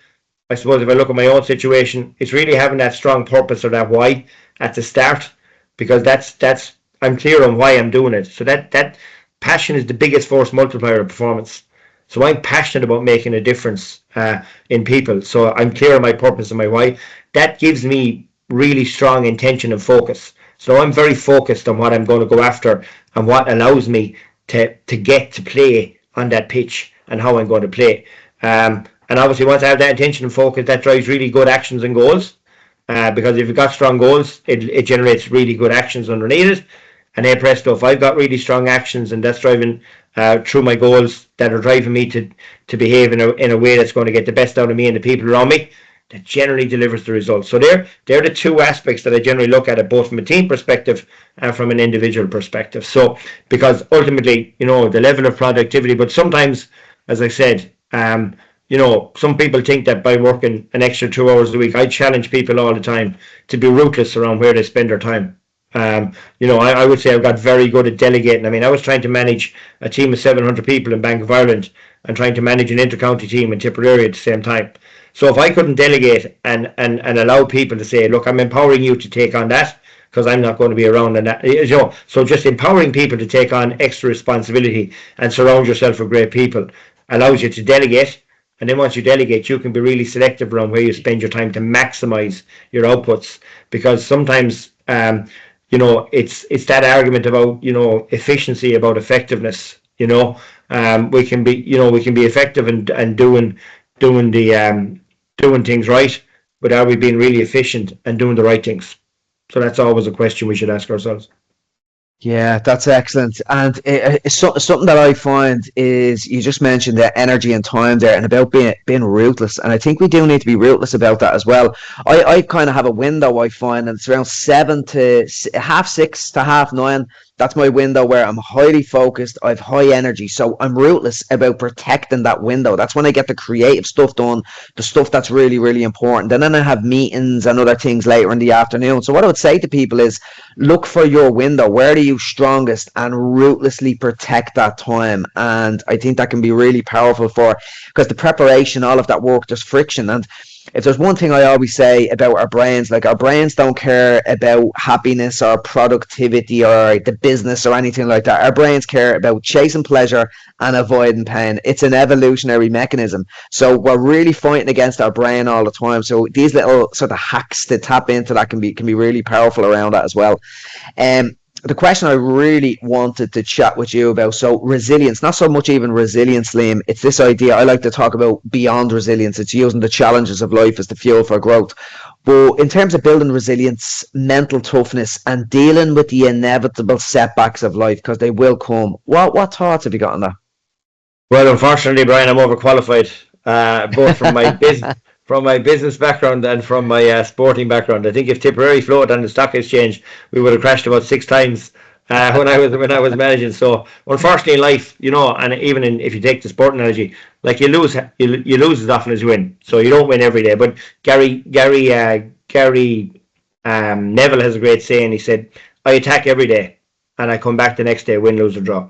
I suppose if I look at my own situation, it's really having that strong purpose or that why at the start, because that's I'm clear on why I'm doing it. So that passion is the biggest force multiplier of performance. So I'm passionate about making a difference in people. So I'm clear on my purpose and my why. That gives me really strong intention and focus. So I'm very focused on what I'm going to go after and what allows me to get to play on that pitch and how I'm going to play. And obviously once I have that intention and focus, that drives really good actions and goals. Because if you've got strong goals, it generates really good actions underneath it. And hey presto, if I've got really strong actions and that's driving through my goals that are driving me to behave in a way that's going to get the best out of me and the people around me, that generally delivers the results. So they're the two aspects that I generally look at it, both from a team perspective and from an individual perspective. So because ultimately, the level of productivity, but sometimes, as I said, some people think that by working an extra 2 hours a week, I challenge people all the time to be ruthless around where they spend their time. I would say I've got very good at delegating. I mean, I was trying to manage a team of 700 people in Bank of Ireland and trying to manage an inter-county team in Tipperary at the same time. So if I couldn't delegate and allow people to say, look, I'm empowering you to take on that because I'm not going to be around, and that, so just empowering people to take on extra responsibility and surround yourself with great people allows you to delegate. And then once you delegate, you can be really selective around where you spend your time to maximize your outputs, because sometimes it's that argument about efficiency, about effectiveness. We can be effective and doing things right, but are we being really efficient and doing the right things? So that's always a question we should ask ourselves. Yeah, that's excellent. And it's something that I find is, you just mentioned the energy and time there and about being ruthless. And I think we do need to be ruthless about that as well. I kind of have a window, I find, and it's around 7 to 6 to 9:30. That's my window where I'm highly focused. I have high energy. So I'm ruthless about protecting that window. That's when I get the creative stuff done, the stuff that's really, really important. And then I have meetings and other things later in the afternoon. So what I would say to people is, look for your window. Where are you strongest? And ruthlessly protect that time. And I think that can be really powerful because the preparation, all of that work, there's friction. And if there's one thing I always say about our brains, like, our brains don't care about happiness or productivity or the business or anything like that. Our brains care about chasing pleasure and avoiding pain. It's an evolutionary mechanism. So we're really fighting against our brain all the time. So these little sort of hacks to tap into that can be really powerful around that as well. The question I really wanted to chat with you about, so resilience, not so much even resilience, Liam, it's this idea I like to talk about beyond resilience. It's using the challenges of life as the fuel for growth. But in terms of building resilience, mental toughness, and dealing with the inevitable setbacks of life, because they will come, what thoughts have you got on that? Well, unfortunately, Brian, I'm overqualified, both from my business. From my business background and from my sporting background. I think if Tipperary floated on the stock exchange, we would have crashed about 6 times when I was managing. So unfortunately in life, and even if you take the sport analogy, like, you lose as often as you win. So you don't win every day. But Gary Neville has a great saying. He said, I attack every day and I come back the next day, win, lose or draw.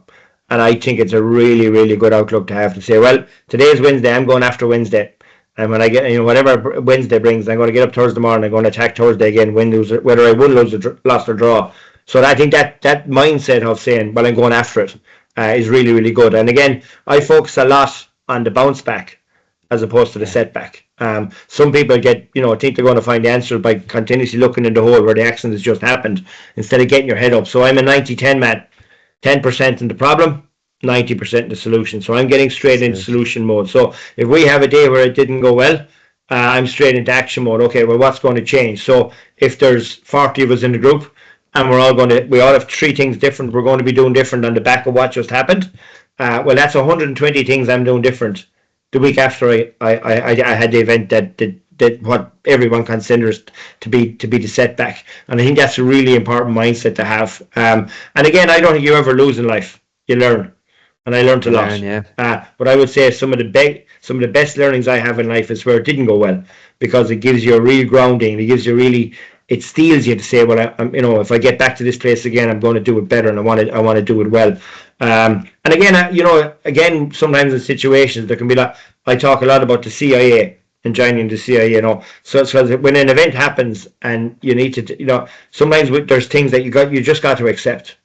And I think it's a really, really good outlook to have, to say, well, today's Wednesday, I'm going after Wednesday. And when I get, whatever Wednesday brings, I'm going to get up Thursday morning. I'm going to attack Thursday again, win, lose, whether I win, lose, lost or draw. So I think that mindset of saying, well, I'm going after it, is really, really good. And again, I focus a lot on the bounce back as opposed to the setback. Some people think they're going to find the answer by continuously looking in the hole where the accident has just happened instead of getting your head up. So I'm a 90-10 man, 10% in the problem, 90% in the solution. So I'm getting straight into solution mode. So if we have a day where it didn't go well, I'm straight into action mode. Okay, well, what's going to change? So if there's 40 of us in the group and we all have 3 things different, we're going to be doing different on the back of what just happened. Well, that's 120 things I'm doing different the week after I had the event that what everyone considers to be the setback. And I think that's a really important mindset to have. And again, I don't think you ever lose in life. You learn. And I learned a lot. But I would say some of the best learnings I have in life is where it didn't go well, because it gives you a real grounding. It steels you to say, well, if I get back to this place again, I'm going to do it better, and I want to do it well. And again, sometimes in situations there can be like, I talk a lot about the CIA and joining the CIA. So when an event happens and you need to, sometimes there's things that you just got to accept.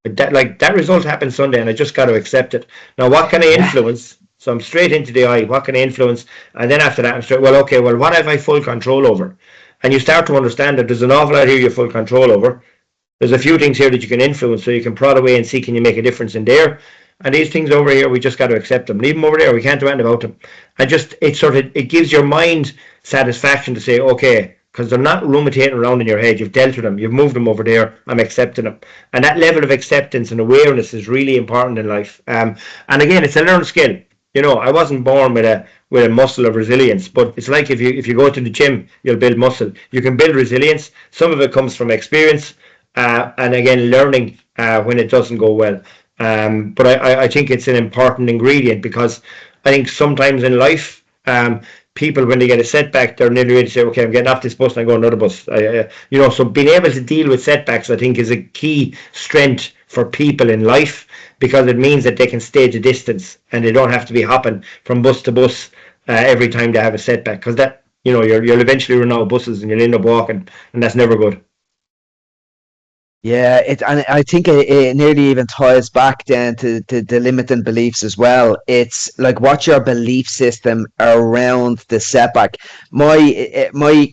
That result happened Sunday, and I just got to accept it. Now, what can I influence? So I'm straight into the eye. What can I influence? And then after that, I'm straight. Well, okay. Well, what have I full control over? And you start to understand that there's an awful lot here you have full control over. There's a few things here that you can influence, so you can prod away and see, can you make a difference in there? And these things over here, we just got to accept them. Leave them over there. We can't do anything about them. And it gives your mind satisfaction to say, okay, because they're not ruminating around in your head. You've dealt with them. You've moved them over there. I'm accepting them. And that level of acceptance and awareness is really important in life. And again, it's a learned skill. I wasn't born with a muscle of resilience, but it's like if you go to the gym, you'll build muscle. You can build resilience. Some of it comes from experience, and again, learning when it doesn't go well. But I think it's an important ingredient, because I think sometimes in life, people, when they get a setback, they're nearly ready to say, okay, I'm getting off this bus and I'm going another bus. So being able to deal with setbacks, I think, is a key strength for people in life, because it means that they can stay the distance and they don't have to be hopping from bus to bus every time they have a setback, because that, you'll eventually run out of buses and you'll end up walking, and that's never good. Yeah, and I think it nearly even ties back then to the limiting beliefs as well. It's like, what's your belief system around the setback? My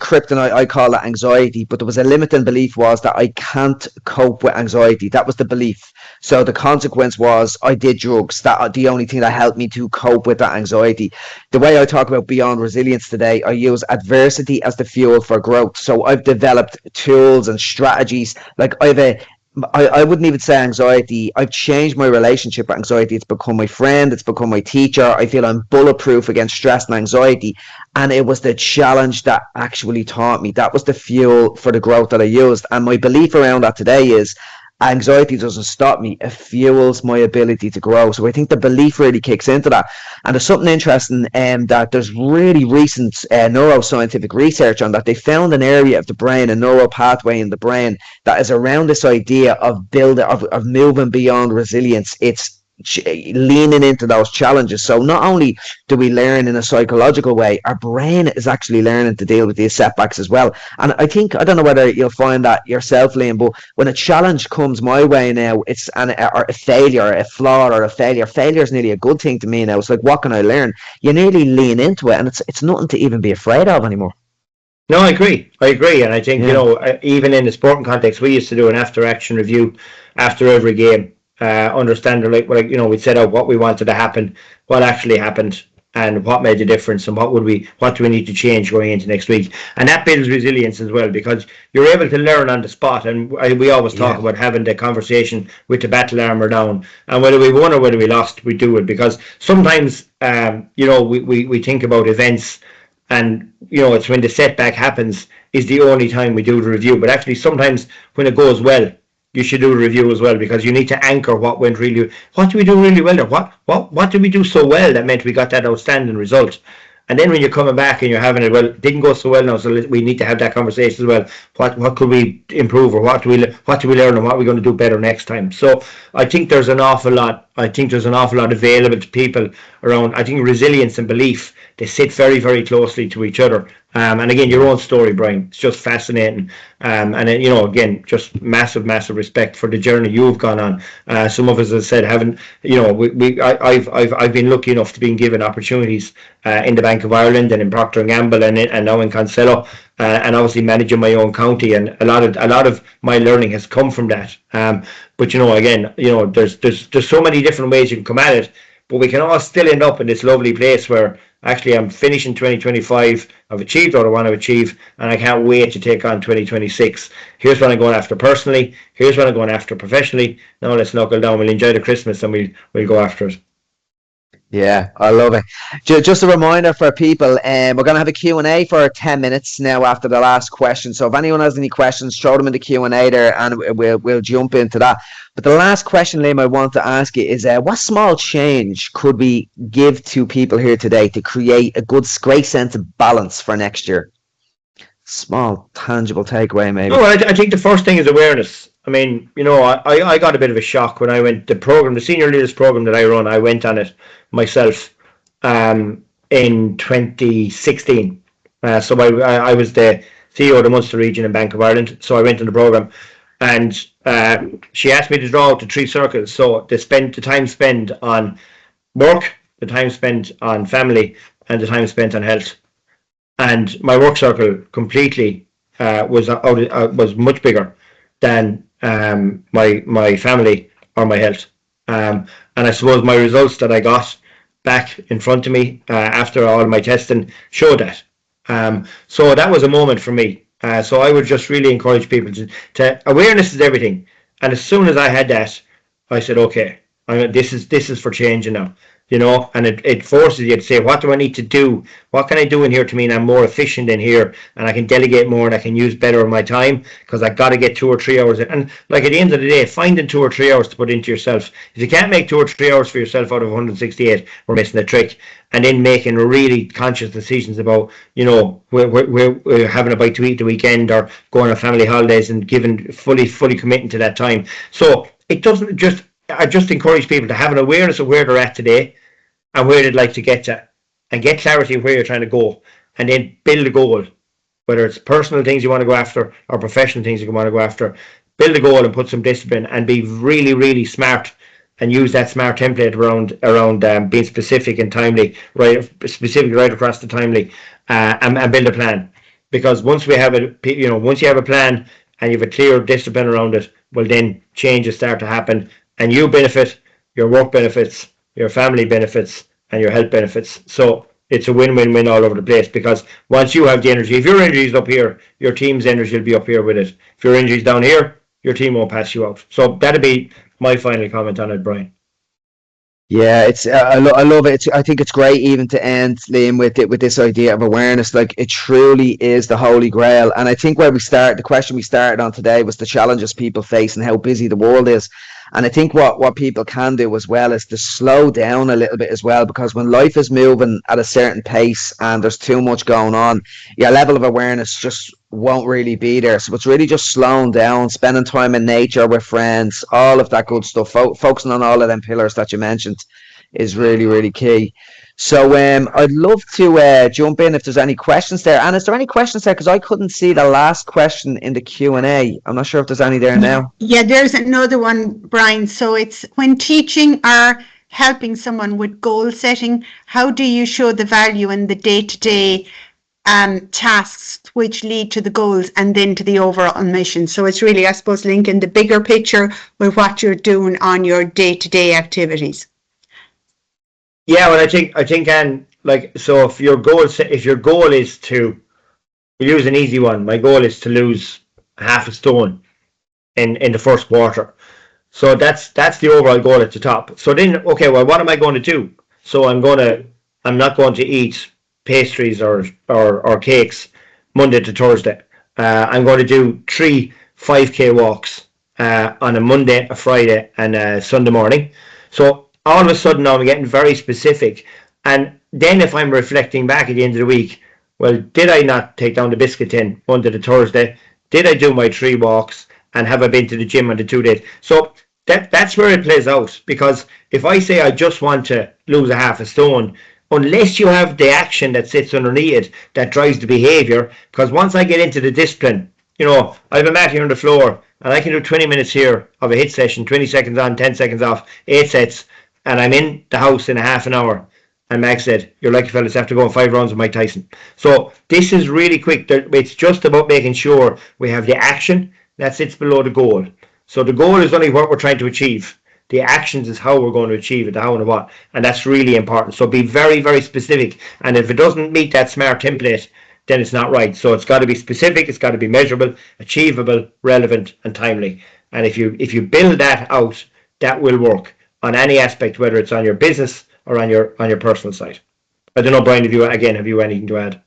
kryptonite, I call it anxiety, but there was a limiting belief, was that I can't cope with anxiety. That was the belief. So the consequence was I did drugs. That the only thing that helped me to cope with that anxiety. The way I talk about beyond resilience today, I use adversity as the fuel for growth. So I've developed tools and strategies. Like I wouldn't even say anxiety. I've changed my relationship with anxiety. It's become my friend. It's become my teacher. I feel I'm bulletproof against stress and anxiety. And it was the challenge that actually taught me. That was the fuel for the growth that I used. And my belief around that today is, anxiety doesn't stop me, it fuels my ability to grow. So I think the belief really kicks into that. And there's something interesting, that there's really recent neuroscientific research on that. They found an area of the brain, a neural pathway in the brain, that is around this idea of moving beyond resilience. It's leaning into those challenges. So not only do we learn in a psychological way, our brain is actually learning to deal with these setbacks as well. And I don't know whether you'll find that yourself, Liam, but when a challenge comes my way now, it's or a failure, a flaw, or a failure is nearly a good thing to me now. It's like, what can I learn? You nearly lean into it, and it's nothing to even be afraid of anymore. No, I agree, and I think even in the sporting context, we used to do an after-action review after every game. Understand, we'd set out what we wanted to happen, what actually happened, and what made the difference, and what do we need to change going into next week. And that builds resilience as well, because you're able to learn on the spot. And we always talk about having the conversation with the battle armor down, and whether we won or whether we lost, we do it. Because sometimes we think about events, and it's when the setback happens is the only time we do the review. But actually, sometimes when it goes well, you should do a review as well, because you need to anchor what went really. What did we do really well there? What did we do so well that meant we got that outstanding result? And then when you're coming back and you're having it, well, it didn't go so well now, so we need to have that conversation as well. What could we improve, or what do we learn, and what are we going to do better next time? So I think there's an awful lot. I think there's an awful lot available to people around. I think resilience and belief, they sit very, very closely to each other. And again, your own story, Brian, it's just fascinating. And then, you know, again, just massive respect for the journey you've gone on. Some of us, as I said, haven't, you know, I've been lucky enough to be given opportunities in the Bank of Ireland and in Procter and Gamble and now in Consello, and obviously managing my own county, and a lot of my learning has come from that. But you know, again, you know, there's so many different ways you can come at it, but we can all still end up in this lovely place where actually I'm finishing 2025, I've achieved what I want to achieve, and I can't wait to take on 2026. Here's what I'm going after personally, here's what I'm going after professionally. Now let's knuckle down, we'll enjoy the Christmas, and we'll go after it. Yeah, I love it. Just a reminder for people, we're going to have a Q&A for 10 minutes now after the last question. So if anyone has any questions, throw them in the Q&A there, and we'll jump into that. But the last question, Liam, I want to ask you is, what small change could we give to people here today to create a great sense of balance for next year? Small, tangible takeaway, maybe. No, I think the first thing is awareness. I mean, you know, I got a bit of a shock when I went, the senior leaders program that I run, I went on it myself in 2016. So I was the CEO of the Munster region in Bank of Ireland. So I went on the program, and she asked me to draw out the 3 circles. So the time spent on work, the time spent on family, and the time spent on health. And my work circle completely was much bigger than my family or my health. And I suppose my results that I got back in front of me after all my testing showed that. So that was a moment for me. So I would just really encourage people to awareness is everything. And as soon as I had that, I said, okay, this is for changing now. You know, and it forces you to say, what do I need to do? What can I do in here to mean I'm more efficient in here, and I can delegate more, and I can use better of my time, because I've got to get 2 or 3 hours. And like at the end of the day, finding 2 or 3 hours to put into yourself. If you can't make 2 or 3 hours for yourself out of 168, we're missing a trick. And then making really conscious decisions about, you know, we're having a bite to eat the weekend, or going on family holidays, and giving fully committing to that time. So it doesn't just. I just encourage people to have an awareness of where they're at today and where they'd like to get to, and get clarity of where you're trying to go, and then build a goal, whether it's personal things you want to go after or professional things you want to go after. Build a goal and put some discipline, and be really smart, and use that SMART template around being specific and timely, right across the timely, and build a plan. Because once we have once you have a plan and you have a clear discipline around it, well, then changes start to happen. And you benefit, your work benefits, your family benefits, and your health benefits. So it's a win-win-win all over the place, because once you have the energy, if your energy is up here, your team's energy will be up here with it. If your energy is down here, your team won't pass you out. So that'd be my final comment on it, Brian. Yeah, it's I love it. I think it's great even to end, Liam, with this idea of awareness. Like, it truly is the holy grail. And I think the question we started on today was the challenges people face and how busy the world is. And I think what people can do as well is to slow down a little bit as well, because when life is moving at a certain pace and there's too much going on, your level of awareness just won't really be there. So it's really just slowing down, spending time in nature with friends, all of that good stuff, focusing on all of them pillars that you mentioned is really key. So I'd love to jump in if there's any questions there. And is there any questions there? Because I couldn't see the last question in the Q&A. I'm not sure if there's any there now. Yeah, there's another one, Brian. So it's, when teaching or helping someone with goal setting, how do you show the value in the day-to-day tasks which lead to the goals and then to the overall mission? So it's really, I suppose, linking the bigger picture with what you're doing on your day-to-day activities. Yeah, well, I think, and like, so if your goal is to use an easy one, my goal is to lose half a stone in the first quarter. So that's the overall goal at the top. So then, okay, well, what am I going to do? So I'm not going to eat pastries or cakes Monday to Thursday. I'm going to do 3 5K walks on a Monday, a Friday, and a Sunday morning. So all of a sudden now I'm getting very specific, And then if I'm reflecting back at the end of the week, well, did I not take down the biscuit tin Monday to Thursday? Did I do my 3 walks? And have I been to the gym on the 2 days? So that's where it plays out. Because if I say I just want to lose a half a stone, unless you have the action that sits underneath it that drives the behavior, because once I get into the discipline, you know, I have a mat here on the floor and I can do 20 minutes here of a hit session, 20 seconds on, 10 seconds off, 8 sets, and I'm in the house in a half an hour. And Max said, you're lucky fellas have to go on 5 rounds with Mike Tyson. So this is really quick. It's just about making sure we have the action that sits below the goal. So the goal is only what we're trying to achieve. The actions is how we're going to achieve it, the how and the what. And that's really important. So be very, very specific. And if it doesn't meet that SMART template, then it's not right. So it's got to be specific, it's got to be measurable, achievable, relevant, and timely. And if you build that out, that will work on any aspect, whether it's on your business or on your personal side. I don't know, Brian, have you anything to add?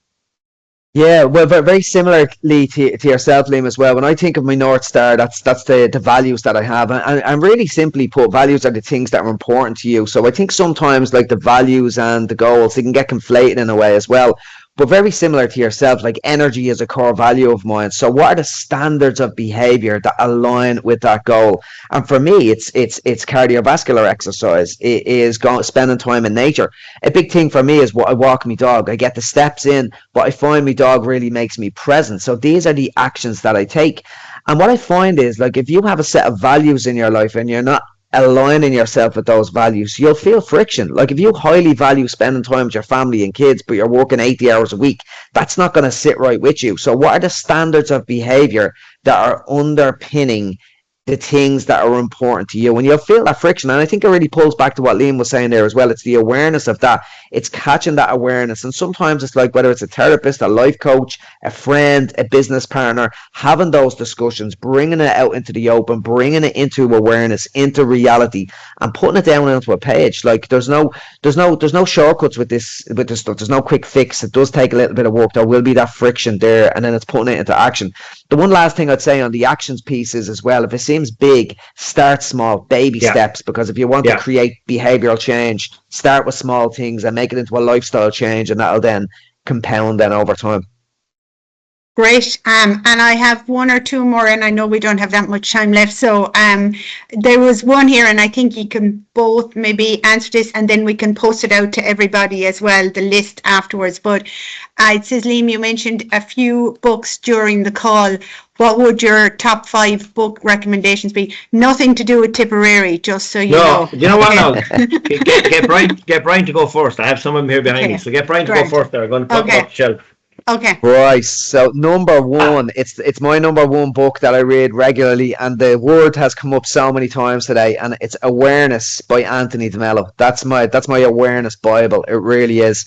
Yeah, well, very similarly to yourself, Liam, as well. When I think of my North Star, that's the values that I have. And really simply put, values are the things that are important to you. So I think sometimes like the values and the goals, they can get conflated in a way as well. But very similar to yourself, like energy is a core value of mine. So what are the standards of behavior that align with that goal? And for me, it's cardiovascular exercise. It is spending time in nature. A big thing for me is what I walk my dog. I get the steps in, but I find my dog really makes me present. So these are the actions that I take. And what I find is, like, if you have a set of values in your life and you're not aligning yourself with those values, you'll feel friction. Like if you highly value spending time with your family and kids, but you're working 80 hours a week, that's not going to sit right with you. So what are the standards of behavior that are underpinning the things that are important to you? And you'll feel that friction. And I think it really pulls back to what Liam was saying there as well. It's the awareness of that. It's catching that awareness. And sometimes it's like, whether it's a therapist, a life coach, a friend, a business partner, having those discussions, bringing it out into the open, bringing it into awareness, into reality, and putting it down onto a page. Like there's no shortcuts with this stuff. There's no quick fix. It does take a little bit of work. There will be that friction there, and then it's putting it into action. The one last thing I'd say on the actions pieces as well, if it seems big, start small, baby steps, because if you want to create behavioral change, start with small things and make it into a lifestyle change, and that'll then compound then over time. Great. And I have one or two more, and I know we don't have that much time left. So there was one here, and I think you can both maybe answer this, and then we can post it out to everybody as well, the list afterwards. But it says, Liam, you mentioned a few books during the call. What would your top 5 book recommendations be? Nothing to do with Tipperary, just so you know. You know what now? Get Brian to go first. I have some of them here behind me, so get Brian to go first there. I'm going to put up the shelf. Okay. Right. So number one, it's my number one book that I read regularly, and the word has come up so many times today, and it's Awareness by Anthony DeMello. That's my awareness Bible. It really is.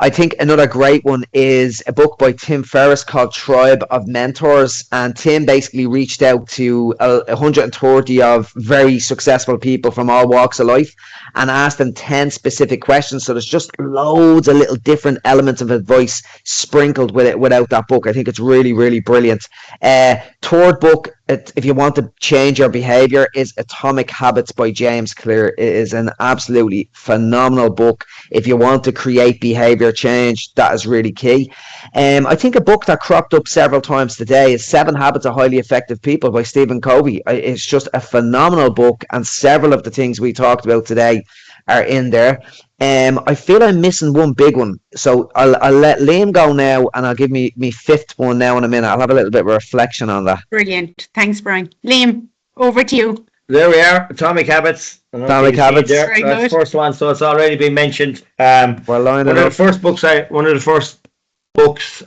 I think another great one is a book by Tim Ferriss called Tribe of Mentors. And Tim basically reached out to 130 of very successful people from all walks of life and asked them 10 specific questions. So there's just loads of little different elements of advice sprinkled with it without that book. I think it's really, really brilliant. Third book, if you want to change your behavior, is Atomic Habits by James Clear. It is an absolutely phenomenal book. If you want to create behavior change, that is really key. I think a book that cropped up several times today is 7 Habits of Highly Effective People by Stephen Covey. It's just a phenomenal book, and several of the things we talked about today are in there. I feel I'm missing one big one, so I'll let Liam go now, and I'll give me 5th one now in a minute. I'll have a little bit of reflection on that. Brilliant. Thanks, Brian. Liam, over to you. There we are, Atomic Habits. Atomic Habits. That's the first one, so it's already been mentioned. One of the first books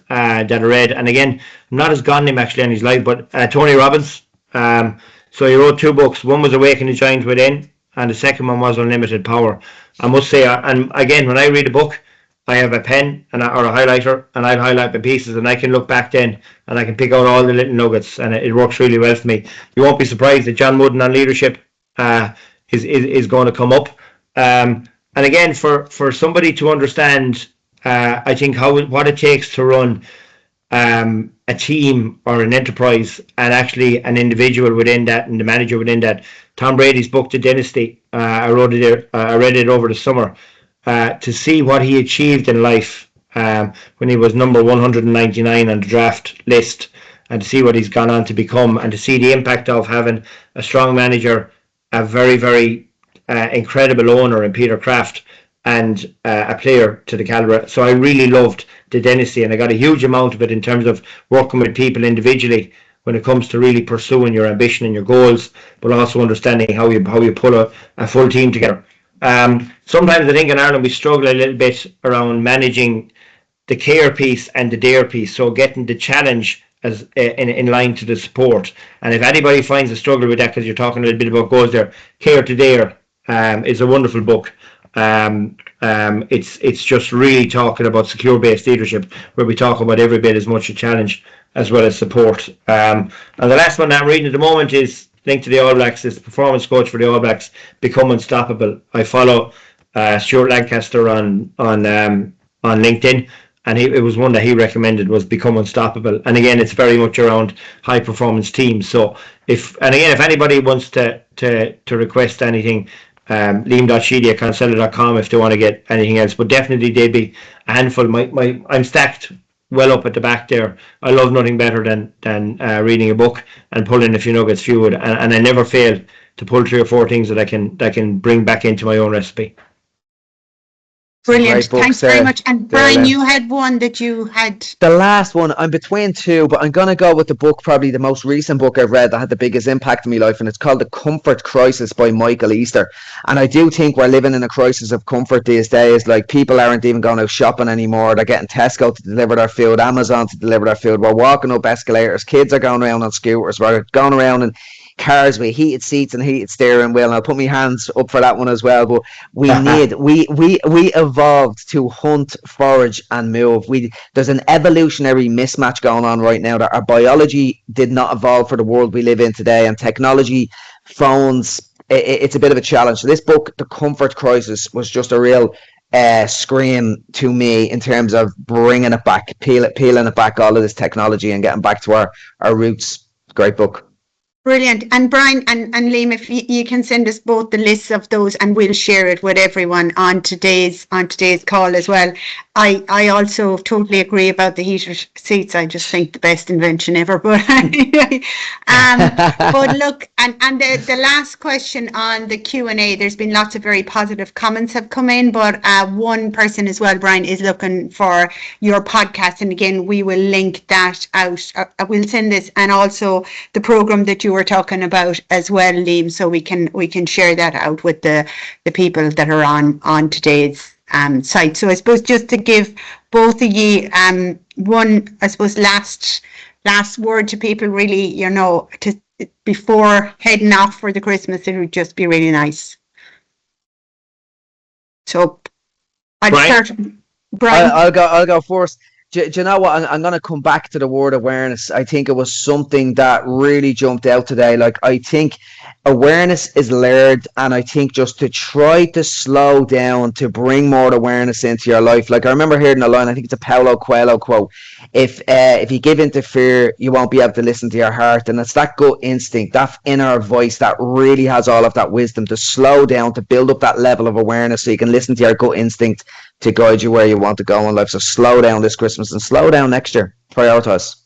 that I read, and again, I'm not as gone him actually on his life, but Tony Robbins. So he wrote 2 books. One was Awaken the Giant Within, and the second one was Unlimited Power. I must say, and again, when I read a book, I have a pen or a highlighter, and I'll highlight the pieces, and I can look back then, and I can pick out all the little nuggets, and it works really well for me. You won't be surprised that John Wooden on leadership is going to come up. And again, for somebody to understand, I think what it takes to run a team or an enterprise, and actually an individual within that, and the manager within that. Tom Brady's book, The Dynasty, I read it over the summer. to see what he achieved in life when he was number 199 on the draft list, and to see what he's gone on to become, and to see the impact of having a strong manager, a very, very incredible owner in Peter Kraft, and a player to the calibre. So I really loved the dynasty, and I got a huge amount of it in terms of working with people individually when it comes to really pursuing your ambition and your goals, but also understanding how you pull a full team together. Sometimes I think in Ireland we struggle a little bit around managing the care piece and the dare piece, so getting the challenge as in line to the support. And if anybody finds a struggle with that, because you're talking a little bit about goals there, Care to Dare is a wonderful book. It's just really talking about secure-based leadership, where we talk about every bit as much a challenge as well as support. And the last one I'm reading at the moment is linked to the All Blacks, is performance coach for the All Blacks, Become Unstoppable. I follow Stuart Lancaster on LinkedIn, and it was one that he recommended, was Become Unstoppable. And again, it's very much around high performance teams. So if anybody wants to request anything, liam.sheedy@consuela.com if they want to get anything else, but definitely they'd be a handful. I'm stacked well up at the back there. I love nothing better than reading a book and pulling a few nuggets forward, and I never fail to pull 3 or 4 things that I can bring back into my own recipe. Brilliant. Thanks very much. And Brian, you had one that you had. The last one, I'm between 2, but I'm going to go with the book, probably the most recent book I've read that had the biggest impact in my life, and it's called The Comfort Crisis by Michael Easter. And I do think we're living in a crisis of comfort these days. Like, people aren't even going out shopping anymore. They're getting Tesco to deliver their food, Amazon to deliver their food. We're walking up escalators. Kids are going around on scooters. We're going around in cars with heated seats and heated steering wheel, and I'll put my hands up for that one as well. But we evolved to hunt, forage and move. There's an evolutionary mismatch going on right now, that our biology did not evolve for the world we live in today, and technology, phones, it's a bit of a challenge. So this book, The Comfort Crisis, was just a real scream to me in terms of bringing it back, peeling it back, all of this technology, and getting back to our roots. Great book. Brilliant. And Brian and Liam, if you can send us both the lists of those, and we'll share it with everyone on today's call as well. I also totally agree about the heated seats. I just think the best invention ever. But but look, and the last question on the Q&A, there's been lots of very positive comments have come in, but one person as well, Brian, is looking for your podcast, and again, we will link that out. We'll send this, and also the program that you were talking about as well, Liam, so we can share that out with the people that are on today's site. So I suppose just to give both of you one, I suppose, last word to people, really, to before heading off for the Christmas, it would just be really nice. So I'd start, Brian. I'll go first. Do you know what? I'm going to come back to the word awareness. I think it was something that really jumped out today. Like, I think awareness is learned, and I think just to try to slow down, to bring more awareness into your life. Like, I remember hearing a line, I think it's a Paulo Coelho quote, if you give in to fear, you won't be able to listen to your heart. And it's that gut instinct, that inner voice that really has all of that wisdom to slow down, to build up that level of awareness so you can listen to your gut instinct to guide you where you want to go in life. So slow down this Christmas and slow down next year. Prioritize.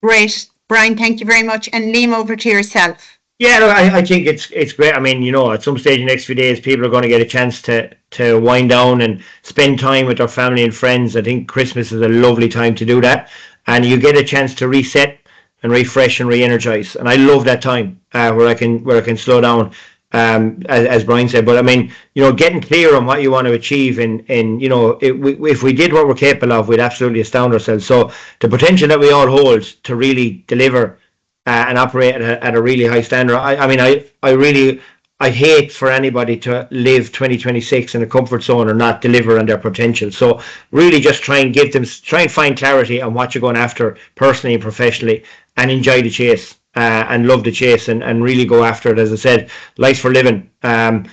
Great. Brian, thank you very much. And Liam, over to yourself. Yeah, look, I think it's great. I mean, at some stage in the next few days, people are going to get a chance to wind down and spend time with their family and friends. I think Christmas is a lovely time to do that. And you get a chance to reset and refresh and re-energize. And I love that time where I can slow down. As Brian said, but I mean, getting clear on what you want to achieve, if we did what we're capable of, we'd absolutely astound ourselves. So the potential that we all hold to really deliver and operate at a really high standard. I hate for anybody to live 2026 in a comfort zone or not deliver on their potential. So really just try and find clarity on what you're going after personally and professionally, and enjoy the chase. And love the chase, and really go after it. As I said, life's for living. I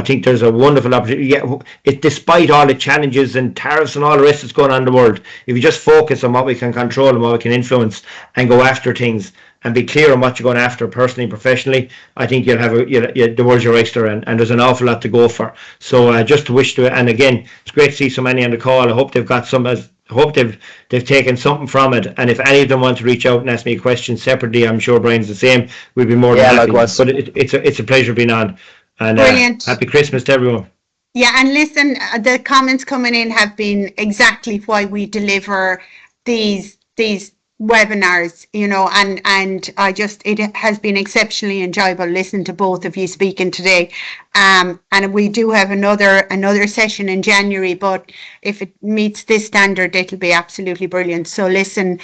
think there's a wonderful opportunity. Despite all the challenges and tariffs and all the rest that's going on in the world, if you just focus on what we can control and what we can influence, and go after things, and be clear on what you're going after personally and professionally, I think you'll have the world's your oyster, and there's an awful lot to go for. So just to wish to, and again, it's great to see so many on the call. I hope they've got some. I hope they've taken something from it. And if any of them want to reach out and ask me a question separately, I'm sure Brian's the same. We'd be more than happy. Likewise. But it's a pleasure being on. And Brilliant. Happy Christmas to everyone. Yeah, and listen, the comments coming in have been exactly why we deliver these webinars, you know, and it has been exceptionally enjoyable listening to both of you speaking today. And we do have another session in January, but if it meets this standard, it'll be absolutely brilliant. So listen,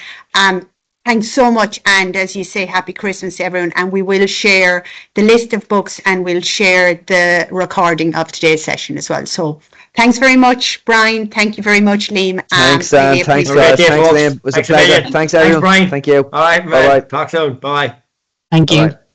thanks so much, and as you say, happy Christmas to everyone, and we will share the list of books and we'll share the recording of today's session as well. So thanks very much, Brian. Thank you very much, Liam. Thanks, Anne. Thanks, guys. Thanks, Liam. It was a pleasure. Thanks, everyone. Thanks, Brian. Thank you. All right, bye-bye. Talk soon. Bye. Thank you. Bye-bye.